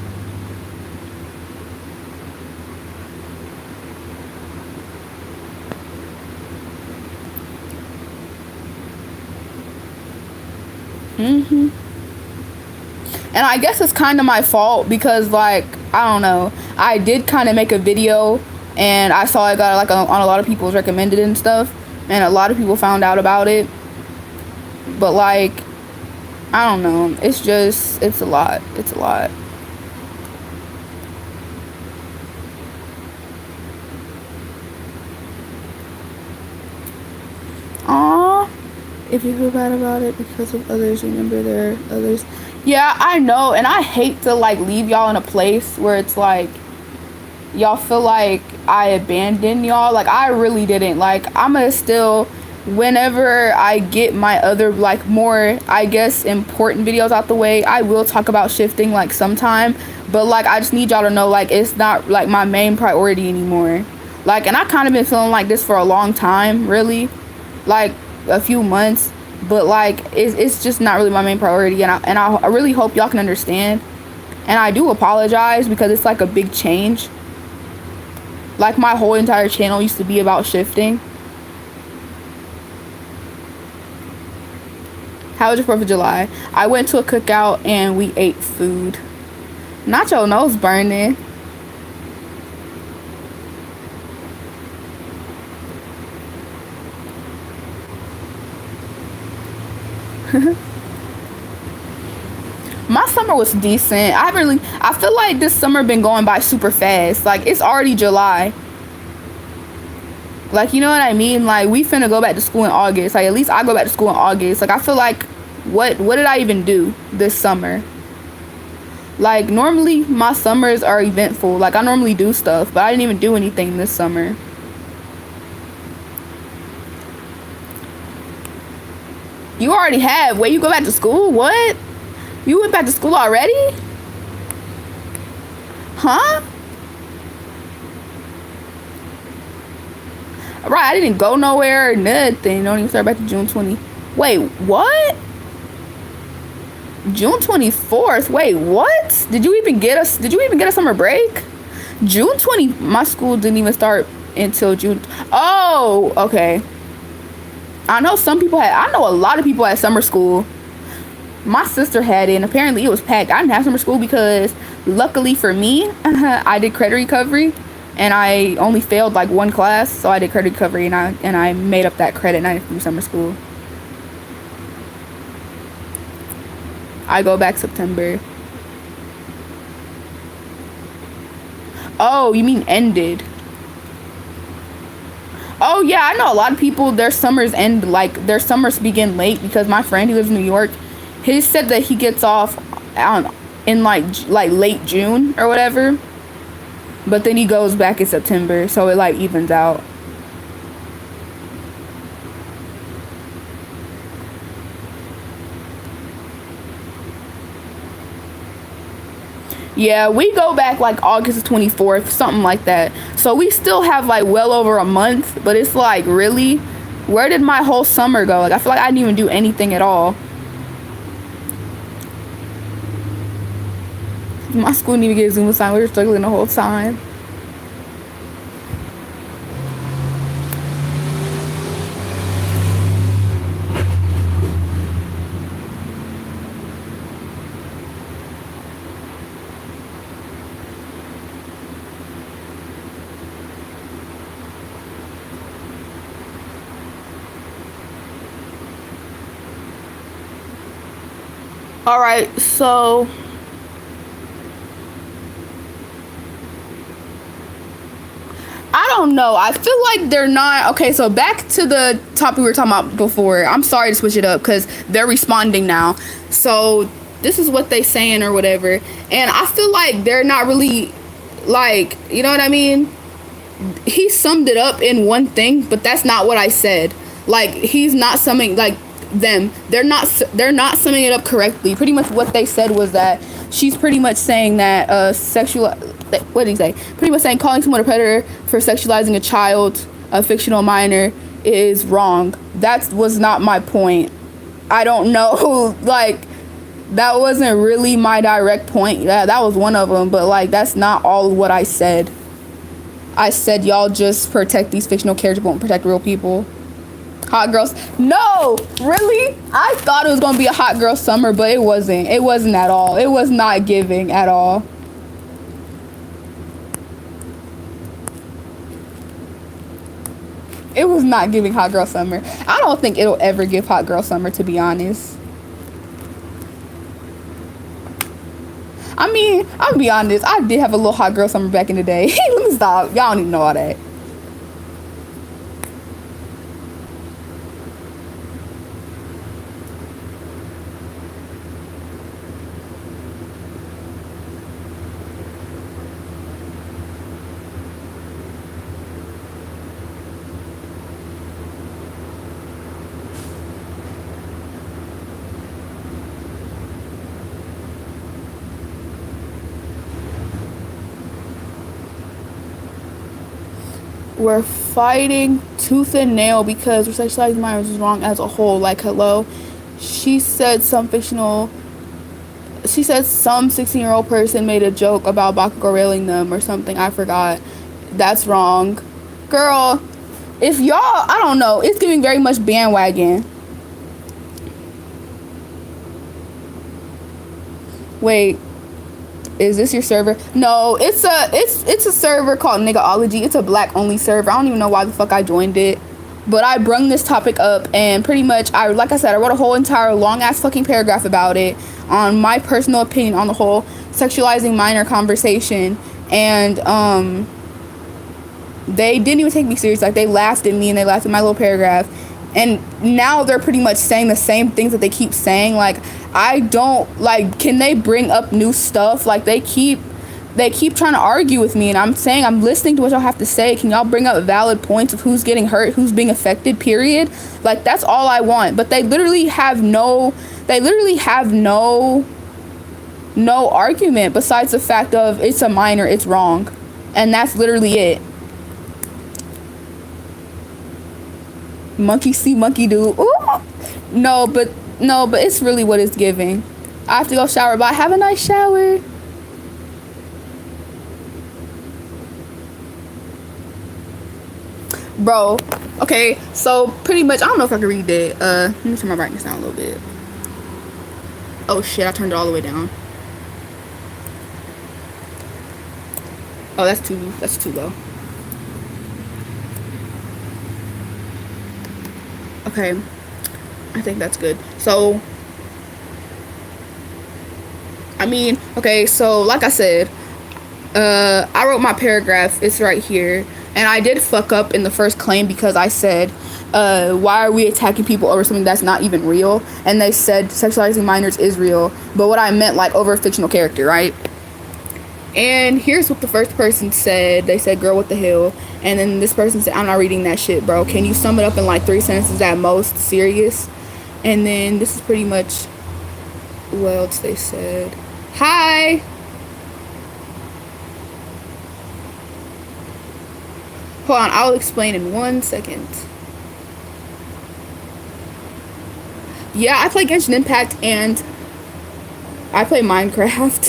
And I guess it's kind of my fault because, like, I don't know, I did kind of make a video and I saw it got like on a lot of people's recommended and stuff, and a lot of people found out about it. But like, I don't know, it's a lot. Aww. If you feel bad about it because of others, remember there are others. Yeah, I know, and I hate to like leave y'all in a place where it's like y'all feel like I abandoned y'all. Like, I really didn't. Like, I'm gonna still, whenever I get my other like more, I guess, important videos out the way, I will talk about shifting like sometime. But like, I just need y'all to know, like, it's not like my main priority anymore. Like, and I kind of been feeling like this for a long time, really, like a few months. But like, it's just not really my main priority, and I really hope y'all can understand. And I do apologize because it's like a big change. Like, my whole entire channel used to be about shifting. How was your 4th of July? I went to a cookout and we ate food. Not your nose burning. My summer was decent. I feel like this summer been going by super fast. Like, it's already July. Like, you know what I mean? Like, we finna go back to school in August. Like, at least I go back to school in August. Like, I feel like, what did I even do this summer? Like, normally my summers are eventful. Like, I normally do stuff, but I didn't even do anything this summer. You already have. Wait, you go back to school? What? You went back to school already? Huh? Right, I didn't go nowhere or nothing. Don't even start back to June 20. Wait, what? June 24th. Wait, what? Did you even get a summer break? June 20, my school didn't even start until June. Oh, okay. I know a lot of people had summer school. My sister had it, and apparently it was packed. I didn't have summer school because, luckily for me, I did credit recovery, and I only failed like one class, so I did credit recovery, and I made up that credit, and I didn't do summer school. I go back September. Oh, you mean ended? Oh yeah, I know a lot of people, their summers begin late, because my friend who lives in New York, he said that he gets off in like late June or whatever, but then he goes back in September, so it like evens out. Yeah, we go back like August 24th, something like that. So we still have like well over a month, but it's like, really? Where did my whole summer go? Like, I feel like I didn't even do anything at all. My school didn't even get a Zoom assignment. We were struggling the whole time. All right, so I don't know. I feel like they're not. Okay, so back to the topic we were talking about before. I'm sorry to switch it up because they're responding now. So this is what they saying or whatever. And I feel like they're not really, like, you know what I mean? He summed it up in one thing, but that's not what I said. Like, he's not summing, like, them. They're not summing it up correctly. Pretty much what they said was that she's pretty much saying that sexual what did he say? Pretty much saying calling someone a predator for sexualizing a child, a fictional minor, is wrong. That was not my point. I don't know, like, that wasn't really my direct point. Yeah, that was one of them, but like, that's not all what I said. I said y'all just protect these fictional characters, won't protect real people. Hot girls, no, really? I thought it was gonna be a hot girl summer, but it wasn't. It wasn't at all. It was not giving at all. It was not giving hot girl summer. I don't think it'll ever give hot girl summer, to be honest. I mean, I'm gonna be honest, I did have a little hot girl summer back in the day. Let me stop. Y'all don't even know all that. We're fighting tooth and nail because sexualizing minors is wrong as a whole. Like, hello, she said some 16-year-old person made a joke about Bakugo railing them or something. I forgot. That's wrong, girl. If y'all, I don't know, it's giving very much bandwagon. Wait, is this your server? No, it's a server called Niggaology. It's a black only server. I don't even know why the fuck I joined it, but I brung this topic up, and pretty much like I said, I wrote a whole entire long ass fucking paragraph about it on my personal opinion on the whole sexualizing minor conversation, and they didn't even take me serious. Like, they laughed at me and they laughed at my little paragraph, and now they're pretty much saying the same things that they keep saying. Like, I don't, like, can they bring up new stuff? Like, they keep trying to argue with me, and I'm saying I'm listening to what y'all have to say. Can y'all bring up valid points of who's getting hurt, who's being affected, period? Like, that's all I want. But they literally have no argument besides the fact of it's a minor, it's wrong, and that's literally it. Monkey see, monkey do. Ooh. No, but it's really what it's giving. I have to go shower. Bye. Have a nice shower. Bro, okay, so pretty much, I don't know if I can read it. Let me turn my brightness down a little bit. Oh shit, I turned it all the way down. Oh, that's too low. Okay, I think that's good. So, I mean, okay, so like I said, I wrote my paragraph. It's right here. And I did fuck up in the first claim because I said, why are we attacking people over something that's not even real? And they said sexualizing minors is real. But what I meant, like, over a fictional character, right? And here's what the first person said. They said, girl, what the hell? And then this person said, I'm not reading that shit, bro. Can you sum it up in like 3 sentences at most? Serious? And then this is pretty much what else they said. Hi! Hold on, I'll explain in 1 second. Yeah, I play Genshin Impact and I play Minecraft.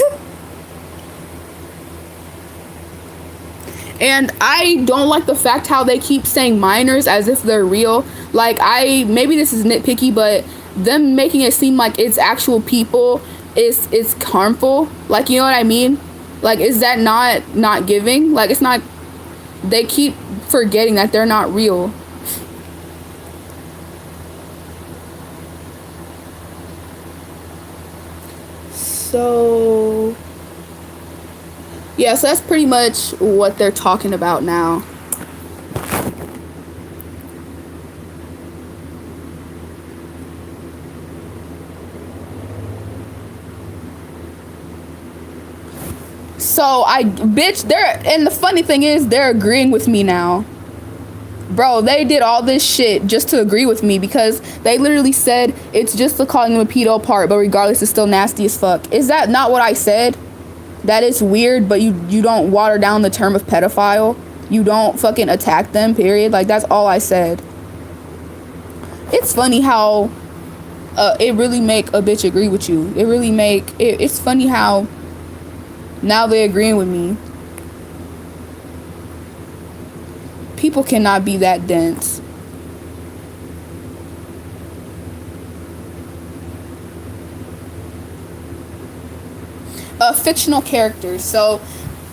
And I don't like the fact how they keep saying minors as if they're real. Like, maybe this is nitpicky, but them making it seem like it's actual people is harmful. Like, you know what I mean? Like, is that not giving? Like, it's not. They keep forgetting that they're not real. So yeah, so that's pretty much what they're talking about now. So and the funny thing is, they're agreeing with me now. Bro, they did all this shit just to agree with me because they literally said it's just the calling them a pedo part, but regardless, it's still nasty as fuck. Is that not what I said? that it's weird, but you don't water down the term of pedophile. You don't fucking attack them, period. Like, that's all I said. It's funny how it really make a bitch agree with you. It really make it's funny how now they're agreeing with me. People cannot be that dense. Fictional characters. So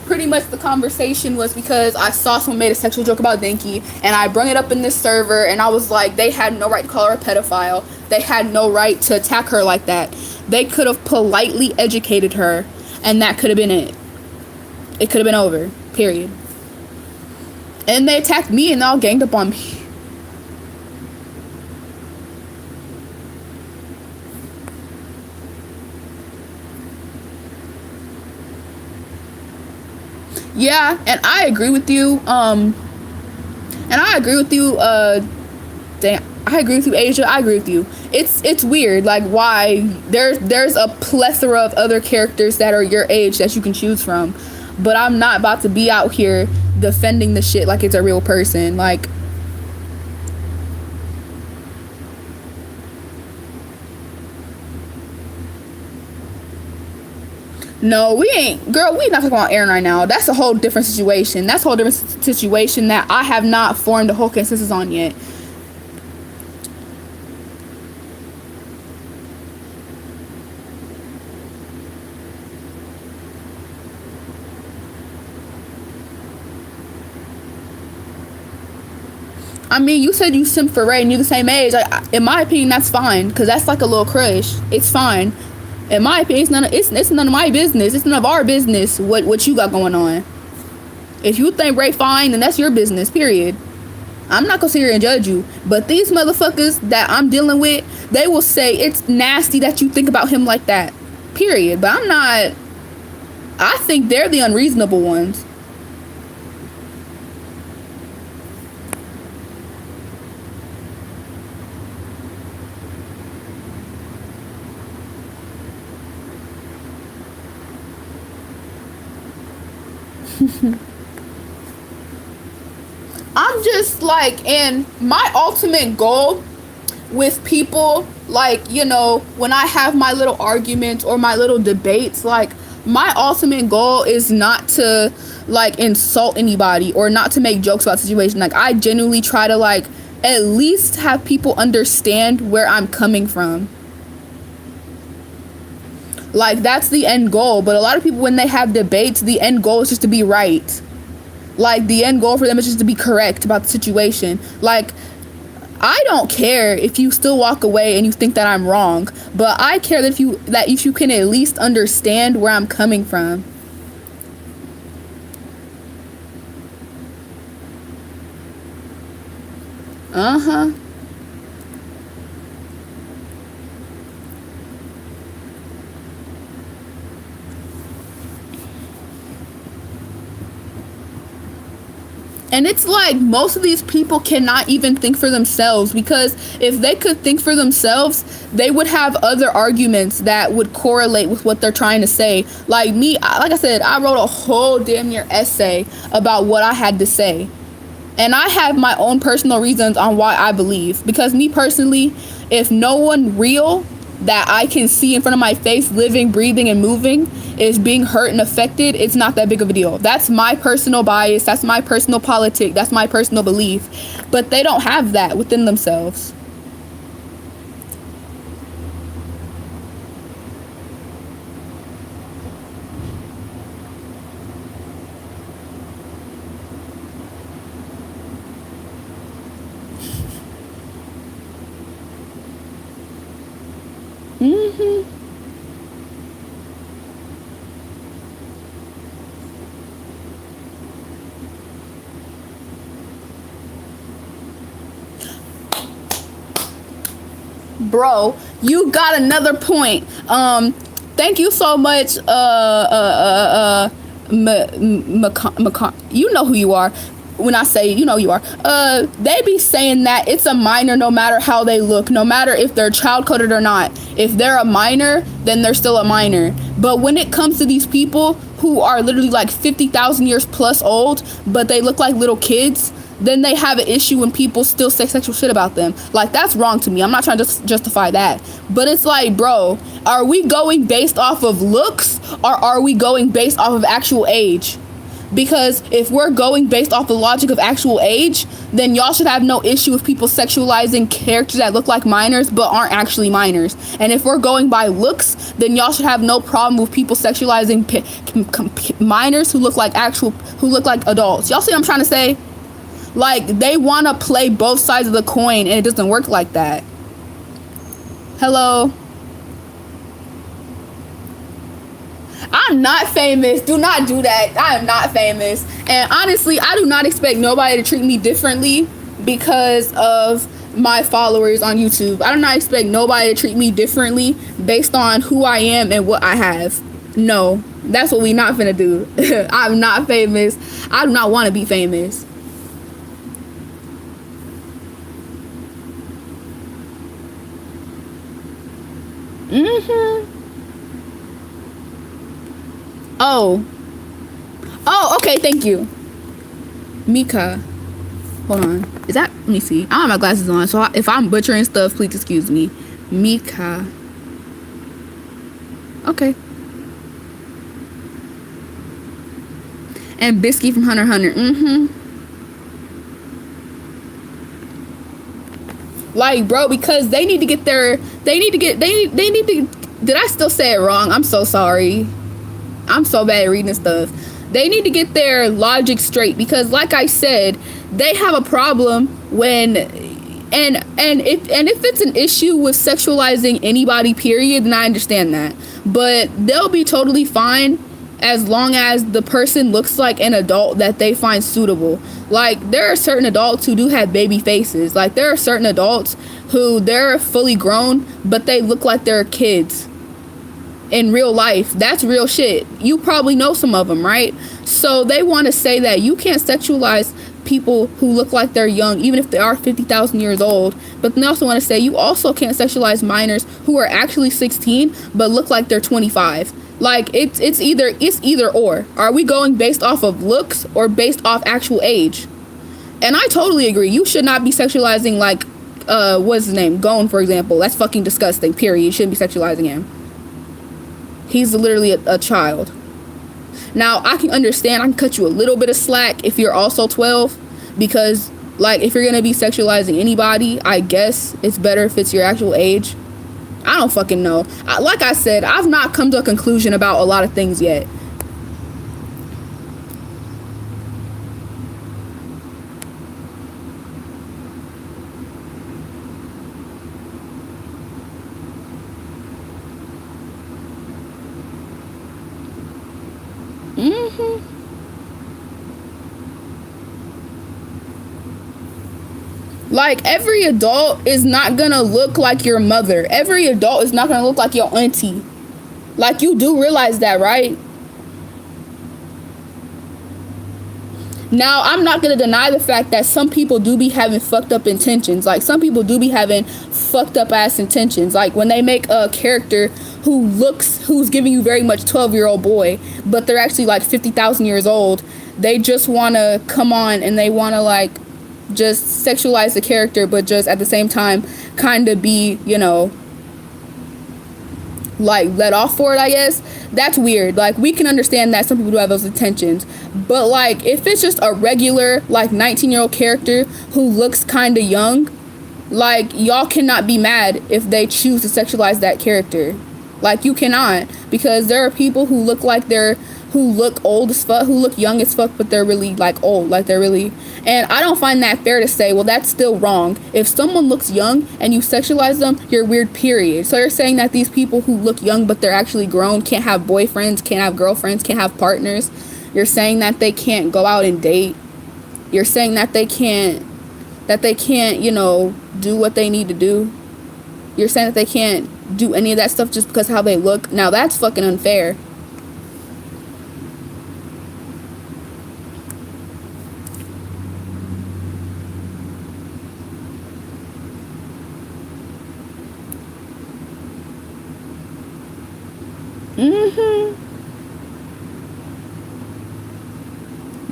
pretty much the conversation was because I saw someone made a sexual joke about Dinky, and I brung it up in this server, and I was like, they had no right to call her a pedophile. They had no right to attack her like that. They could have politely educated her, and that could have been it. It could have been over, period. And they attacked me, and they all ganged up on me. Yeah, and I agree with you. Damn, I agree with you, Asia. I agree with you. It's weird, like, why there's a plethora of other characters that are your age that you can choose from, but I'm not about to be out here defending the shit like it's a real person. Like, no, we ain't, girl, we not talking about Aaron right now. That's a whole different situation. That's a whole different situation that I have not formed a whole consensus on yet. I mean, you said you simp for Ray and you're the same age. In my opinion, that's fine, because that's like a little crush. It's fine. In my opinion, it's none of my business. It's none of our business what you got going on. If you think Ray fine, then that's your business, period. I'm not gonna sit here and judge you. But these motherfuckers that I'm dealing with, they will say it's nasty that you think about him like that, period. But I'm not. I think they're the unreasonable ones. I'm just like, and my ultimate goal with people, like, you know, when I have my little arguments or my little debates, like, my ultimate goal is not to, like, insult anybody or not to make jokes about the situation. Like, I genuinely try to, like, at least have people understand where I'm coming from. Like, that's the end goal. But a lot of people, when they have debates, the end goal is just to be right. Like, the end goal for them is just to be correct about the situation. Like, I don't care if you still walk away and you think that I'm wrong, but I care that if you can at least understand where I'm coming from. Uh-huh. And it's like, most of these people cannot even think for themselves, because if they could think for themselves, they would have other arguments that would correlate with what they're trying to say. Like me, like I said, I wrote a whole damn near essay about what I had to say. And I have my own personal reasons on why I believe. Because me personally, if no one real that I can see in front of my face, living, breathing, and moving, is being hurt and affected, it's not that big of a deal. That's my personal bias. That's my personal politic. That's my personal belief. But they don't have that within themselves. Mm-hmm. Bro, you got another point. Thank you so much. You know who you are. When I say you know you are, they be saying that it's a minor no matter how they look, no matter if they're child coded or not. If they're a minor, then they're still a minor. But when it comes to these people who are literally like 50,000 years plus old, but they look like little kids, then they have an issue when people still say sexual shit about them. Like, that's wrong to me. I'm not trying to justify that. But it's like, bro, are we going based off of looks, or are we going based off of actual age? Because if we're going based off the logic of actual age, then y'all should have no issue with people sexualizing characters that look like minors but aren't actually minors. And if we're going by looks, then y'all should have no problem with people sexualizing minors who look like adults. Y'all see what I'm trying to say? Like, they want to play both sides of the coin, and it doesn't work like that. Hello? I'm not famous. Do not do that. I am not famous. And honestly, I do not expect nobody to treat me differently because of my followers on YouTube. I do not expect nobody to treat me differently based on who I am and what I have. No, that's what we not finna do. I'm not famous. I do not want to be famous. Oh, okay, thank you. Mika. Hold on. Is that, let me see. I don't have my glasses on, so if I'm butchering stuff, please excuse me. Mika. Okay. And Bisky from Hunter x Hunter. Like, bro, because they need to get their, they need to, did I still say it wrong? I'm so sorry. I'm so bad at reading stuff. They need to get their logic straight, because like I said, they have a problem when, and if it's an issue with sexualizing anybody, period, then I understand that. But they'll be totally fine as long as the person looks like an adult that they find suitable. Like, there are certain adults who do have baby faces. Like, there are certain adults who they're fully grown, but they look like they're kids in real life. That's real shit. You probably know some of them, right? So they want to say that you can't sexualize people who look like they're young, even if they are 50,000 years old. But then they also want to say you also can't sexualize minors who are actually 16 but look like they're 25. Like, it's either or. Are we going based off of looks or based off actual age? And I totally agree. You should not be sexualizing, like, what's his name? Gon, for example. That's fucking disgusting, period. You shouldn't be sexualizing him. He's literally a child. Now, I can understand, I can cut you a little bit of slack if you're also 12, because, like, if you're gonna be sexualizing anybody, I guess it's better if it's your actual age. I don't fucking know. Like I said, I've not come to a conclusion about a lot of things yet. Like, every adult is not gonna look like your mother. Every adult is not gonna look like your auntie. Like, you do realize that, right? Now, I'm not gonna deny the fact that some people do be having fucked up intentions. Like, some people do be having fucked up ass intentions. Like, when they make a character who's giving you very much 12-year-old boy, but they're actually like 50,000 years old, they just wanna come on and they wanna, like, just sexualize the character, but just at the same time kind of be, you know, like, let off for it, I guess. That's weird. Like, we can understand that some people do have those intentions, but, like, if it's just a regular, like, 19-year-old character who looks kind of young, like, y'all cannot be mad if they choose to sexualize that character. Like, you cannot, because there are people who look like who look old as fuck, who look young as fuck, but they're really, like, old. Like, they're really, and I don't find that fair to say, well, that's still wrong. If someone looks young and you sexualize them, you're weird, period. So you're saying that these people who look young but they're actually grown can't have boyfriends, can't have girlfriends, can't have partners. You're saying that they can't go out and date. You're saying that they can't, you know, do what they need to do. You're saying that they can't do any of that stuff just because how they look. Now, that's fucking unfair.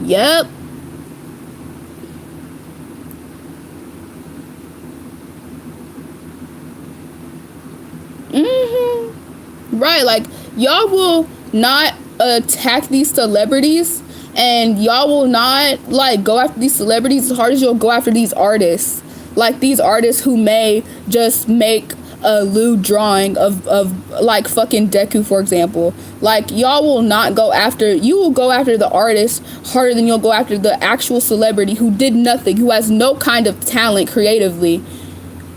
Yep. Right, like y'all will not attack these celebrities, and y'all will not like go after these celebrities as hard as you'll go after these artists. Like these artists who may just make a lewd drawing of like fucking Deku, for example. Like y'all will not go after, you will go after the artist harder than you'll go after the actual celebrity who did nothing, who has no kind of talent creatively.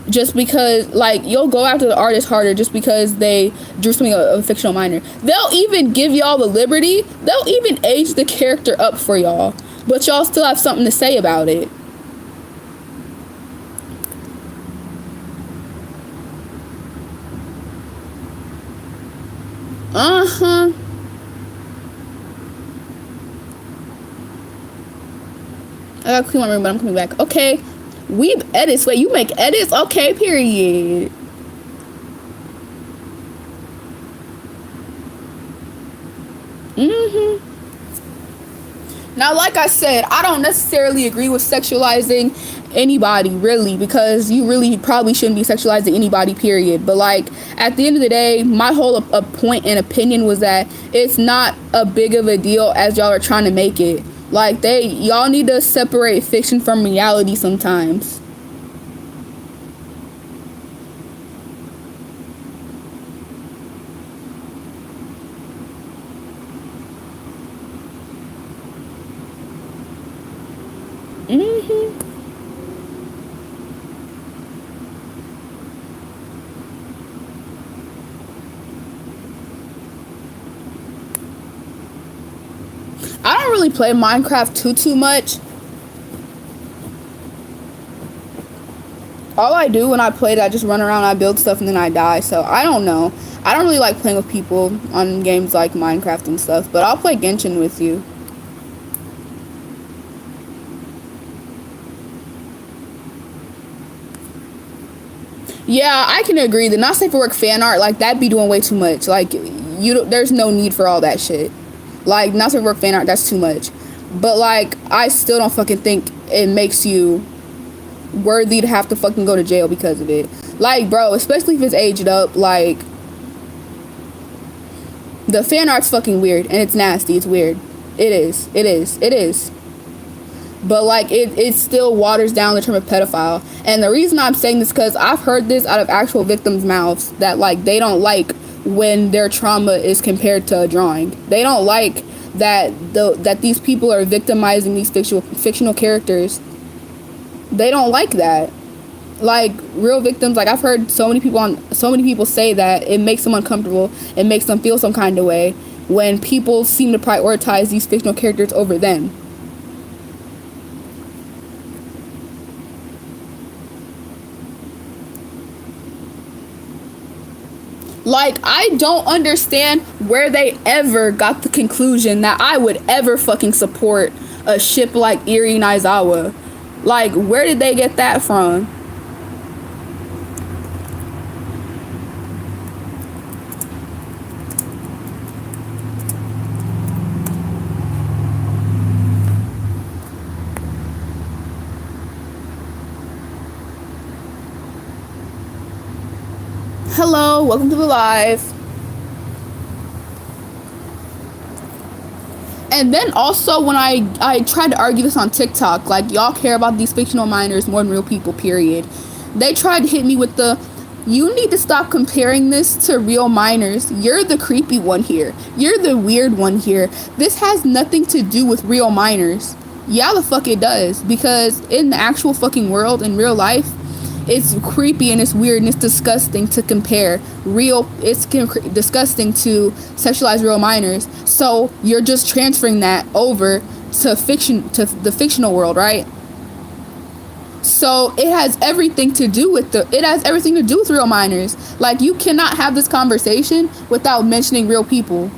Just because, like, you'll go after the artist harder just because they drew something of a fictional minor. They'll even give y'all the liberty. They'll even age the character up for y'all. But y'all still have something to say about it. Uh-huh. I gotta clean my room, but I'm coming back. Okay. Weeb edits. Wait, you make edits? Okay, period. Now, like I said, I don't necessarily agree with sexualizing anybody, really, because you really probably shouldn't be sexualizing anybody, period. But, like, at the end of the day, my whole point and opinion was that it's not a big of a deal as y'all are trying to make it. Like, y'all need to separate fiction from reality sometimes. I don't really play Minecraft too much. All I do when I play it, I just run around, I build stuff, and then I die. So I don't know. I don't really like playing with people on games like Minecraft and stuff, but I'll play Genshin with you. Yeah, I can agree. The not safe for work fan art, like, that'd be doing way too much. Like, there's no need for all that shit. Like, not safe for work fan art, that's too much. But, like, I still don't fucking think it makes you worthy to have to fucking go to jail because of it. Like, bro, especially if it's aged up, like, the fan art's fucking weird, and it's nasty, it's weird. It is. But, like, it still waters down the term of pedophile. And the reason I'm saying this, because I've heard this out of actual victims' mouths, that, like, they don't like when their trauma is compared to a drawing. They don't like that that these people are victimizing these fictional characters. They don't like that. Like, real victims, like, I've heard so many people say that it makes them uncomfortable, it makes them feel some kind of way when people seem to prioritize these fictional characters over them. Like, I don't understand where they ever got the conclusion that I would ever fucking support a ship like Eri and Aizawa. Like, where did they get that from? Hello, welcome to the live. And then also, when I tried to argue this on TikTok, like, y'all care about these fictional minors more than real people, period. They tried to hit me with you need to stop comparing this to real minors. You're the creepy one here. You're the weird one here. This has nothing to do with real minors. Yeah, the fuck it does. Because in the actual fucking world, in real life, it's creepy and it's weird and it's disgusting to compare it's disgusting to sexualize real minors. So you're just transferring that over to the fictional world, right? So it has everything to do with real minors. Like, you cannot have this conversation without mentioning real people.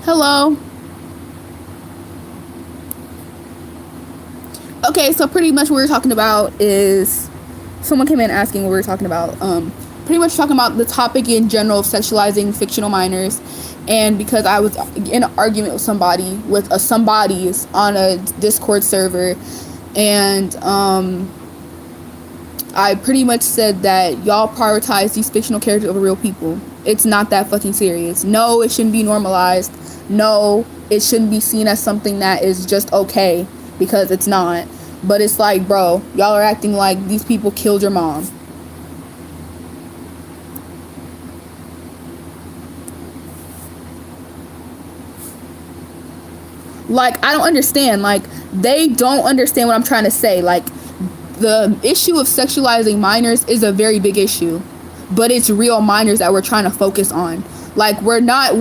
Hello. Okay, so pretty much what we're talking about is someone came in asking what we were talking about. Pretty much talking about the topic in general of sexualizing fictional minors, and because I was in an argument with somebody's on a Discord server, and I pretty much said that y'all prioritize these fictional characters over real people. It's not that fucking serious. No, it shouldn't be normalized. No, it shouldn't be seen as something that is just okay, because it's not. But it's like, bro, y'all are acting like these people killed your mom. Like, I don't understand. Like, they don't understand what I'm trying to say. Like, the issue of sexualizing minors is a very big issue, but it's real minors that we're trying to focus on. Like, we're not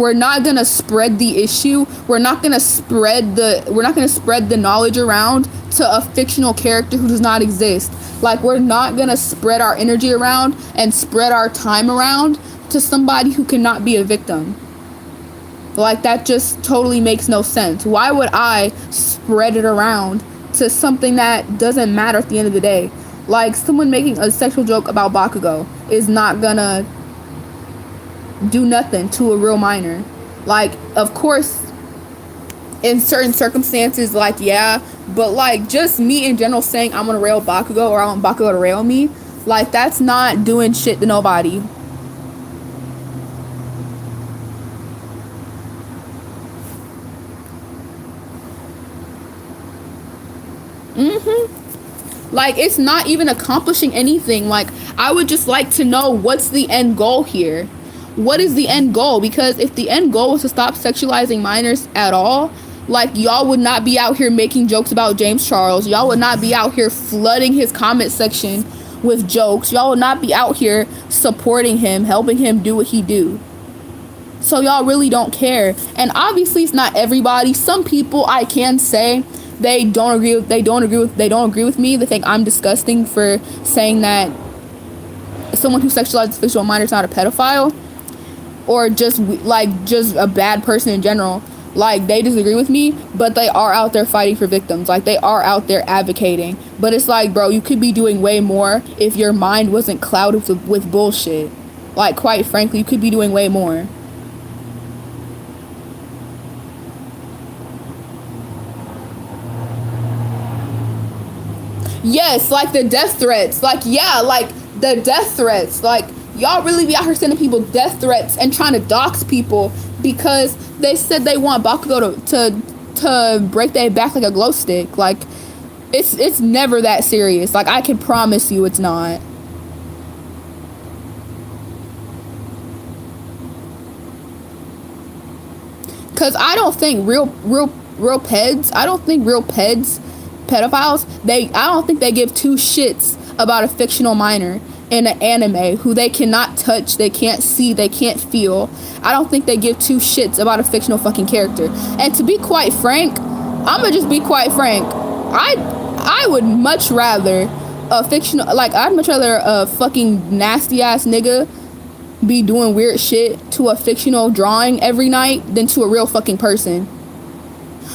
gonna spread the issue. We're not gonna spread the knowledge around to a fictional character who does not exist. Like, we're not gonna spread our energy around and spread our time around to somebody who cannot be a victim. Like, that just totally makes no sense. Why would I spread it around to something that doesn't matter at the end of the day? Like, someone making a sexual joke about Bakugo is not gonna do nothing to a real minor. Like, of course, in certain circumstances, like, yeah, but like, just me in general saying I'm gonna rail Bakugo or I want Bakugo to rail me, like, that's not doing shit to nobody. Like, it's not even accomplishing anything. Like, I would just like to know, what's the end goal here? What is the end goal? Because if the end goal was to stop sexualizing minors at all, like, y'all would not be out here making jokes about James Charles. Y'all would not be out here flooding his comment section with jokes. Y'all would not be out here supporting him, helping him do what he do. So y'all really don't care. And obviously it's not everybody. Some people, I can say, they don't agree with me. They think I'm disgusting for saying that someone who sexualizes fictional minors is not a pedophile, or just a bad person in general. Like, they disagree with me, but they are out there fighting for victims. Like, they are out there advocating. But it's like, bro, you could be doing way more if your mind wasn't clouded with bullshit. Like, quite frankly, you could be doing way more. Yes, like the death threats. Like, yeah, like the death threats. Like, y'all really be out here sending people death threats and trying to dox people because they said they want Bakugo to break their back like a glow stick. Like, it's never that serious. Like, I can promise you it's not. Cause I don't think real pedophiles, I don't think they give two shits about a fictional minor in an anime who they cannot touch, they can't see, they can't feel. I don't think they give two shits about a fictional fucking character. And to be quite frank, I'ma just be quite frank, I would much rather I'd much rather a fucking nasty ass nigga be doing weird shit to a fictional drawing every night than to a real fucking person.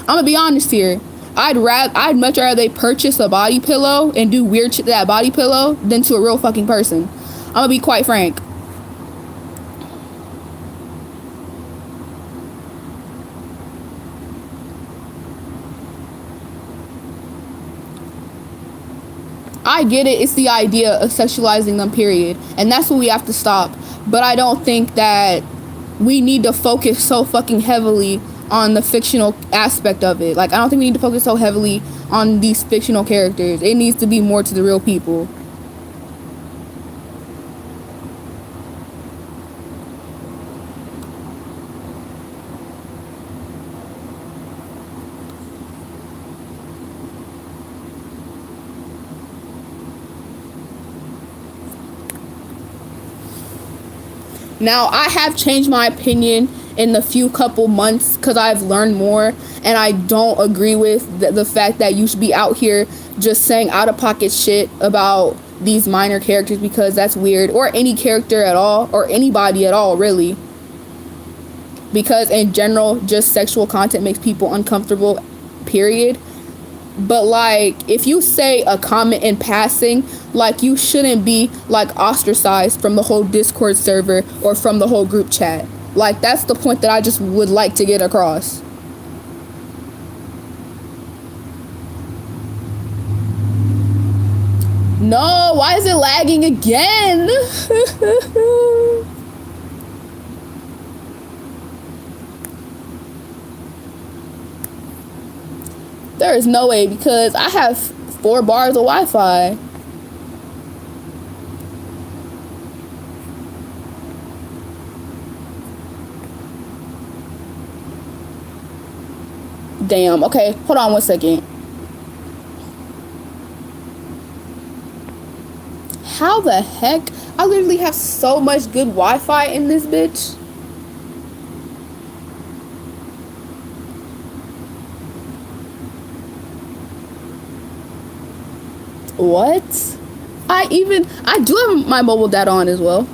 I'm gonna be honest here. I'd much rather they purchase a body pillow and do weird shit to that body pillow than to a real fucking person. I'm gonna be quite frank. I get it, it's the idea of sexualizing them, period. And that's what we have to stop. But I don't think that we need to focus so fucking heavily on the fictional aspect of it. Like, I don't think we need to focus so heavily on these fictional characters. It needs to be more to the real people. Now, I have changed my opinion in the few couple months because I've learned more, and I don't agree with the fact that you should be out here just saying out of pocket shit about these minor characters, because that's weird, or any character at all, or anybody at all, really. Because in general, just sexual content makes people uncomfortable, period. But like, if you say a comment in passing, like, you shouldn't be like ostracized from the whole Discord server or from the whole group chat. Like, that's the point that I just would like to get across. No, why is it lagging again? There is no way, because I have 4 bars of Wi-Fi. Damn, okay, hold on one second. How the heck? I literally have so much good Wi-Fi in this bitch. What? I do have my mobile data on as well.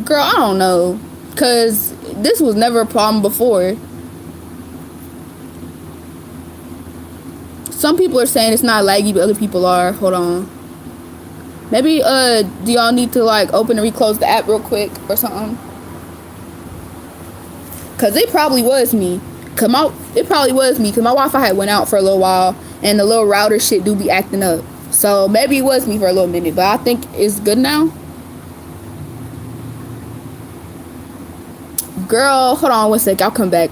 Girl, I don't know, because this was never a problem before. Some people are saying it's not laggy, but other people are. Hold on. Maybe, do y'all need to, like, open and reclose the app real quick or something? Because it probably was me. Because my Wi-Fi had went out for a little while, and the little router shit do be acting up. So maybe it was me for a little minute, but I think it's good now. Girl, hold on one sec. I'll come back.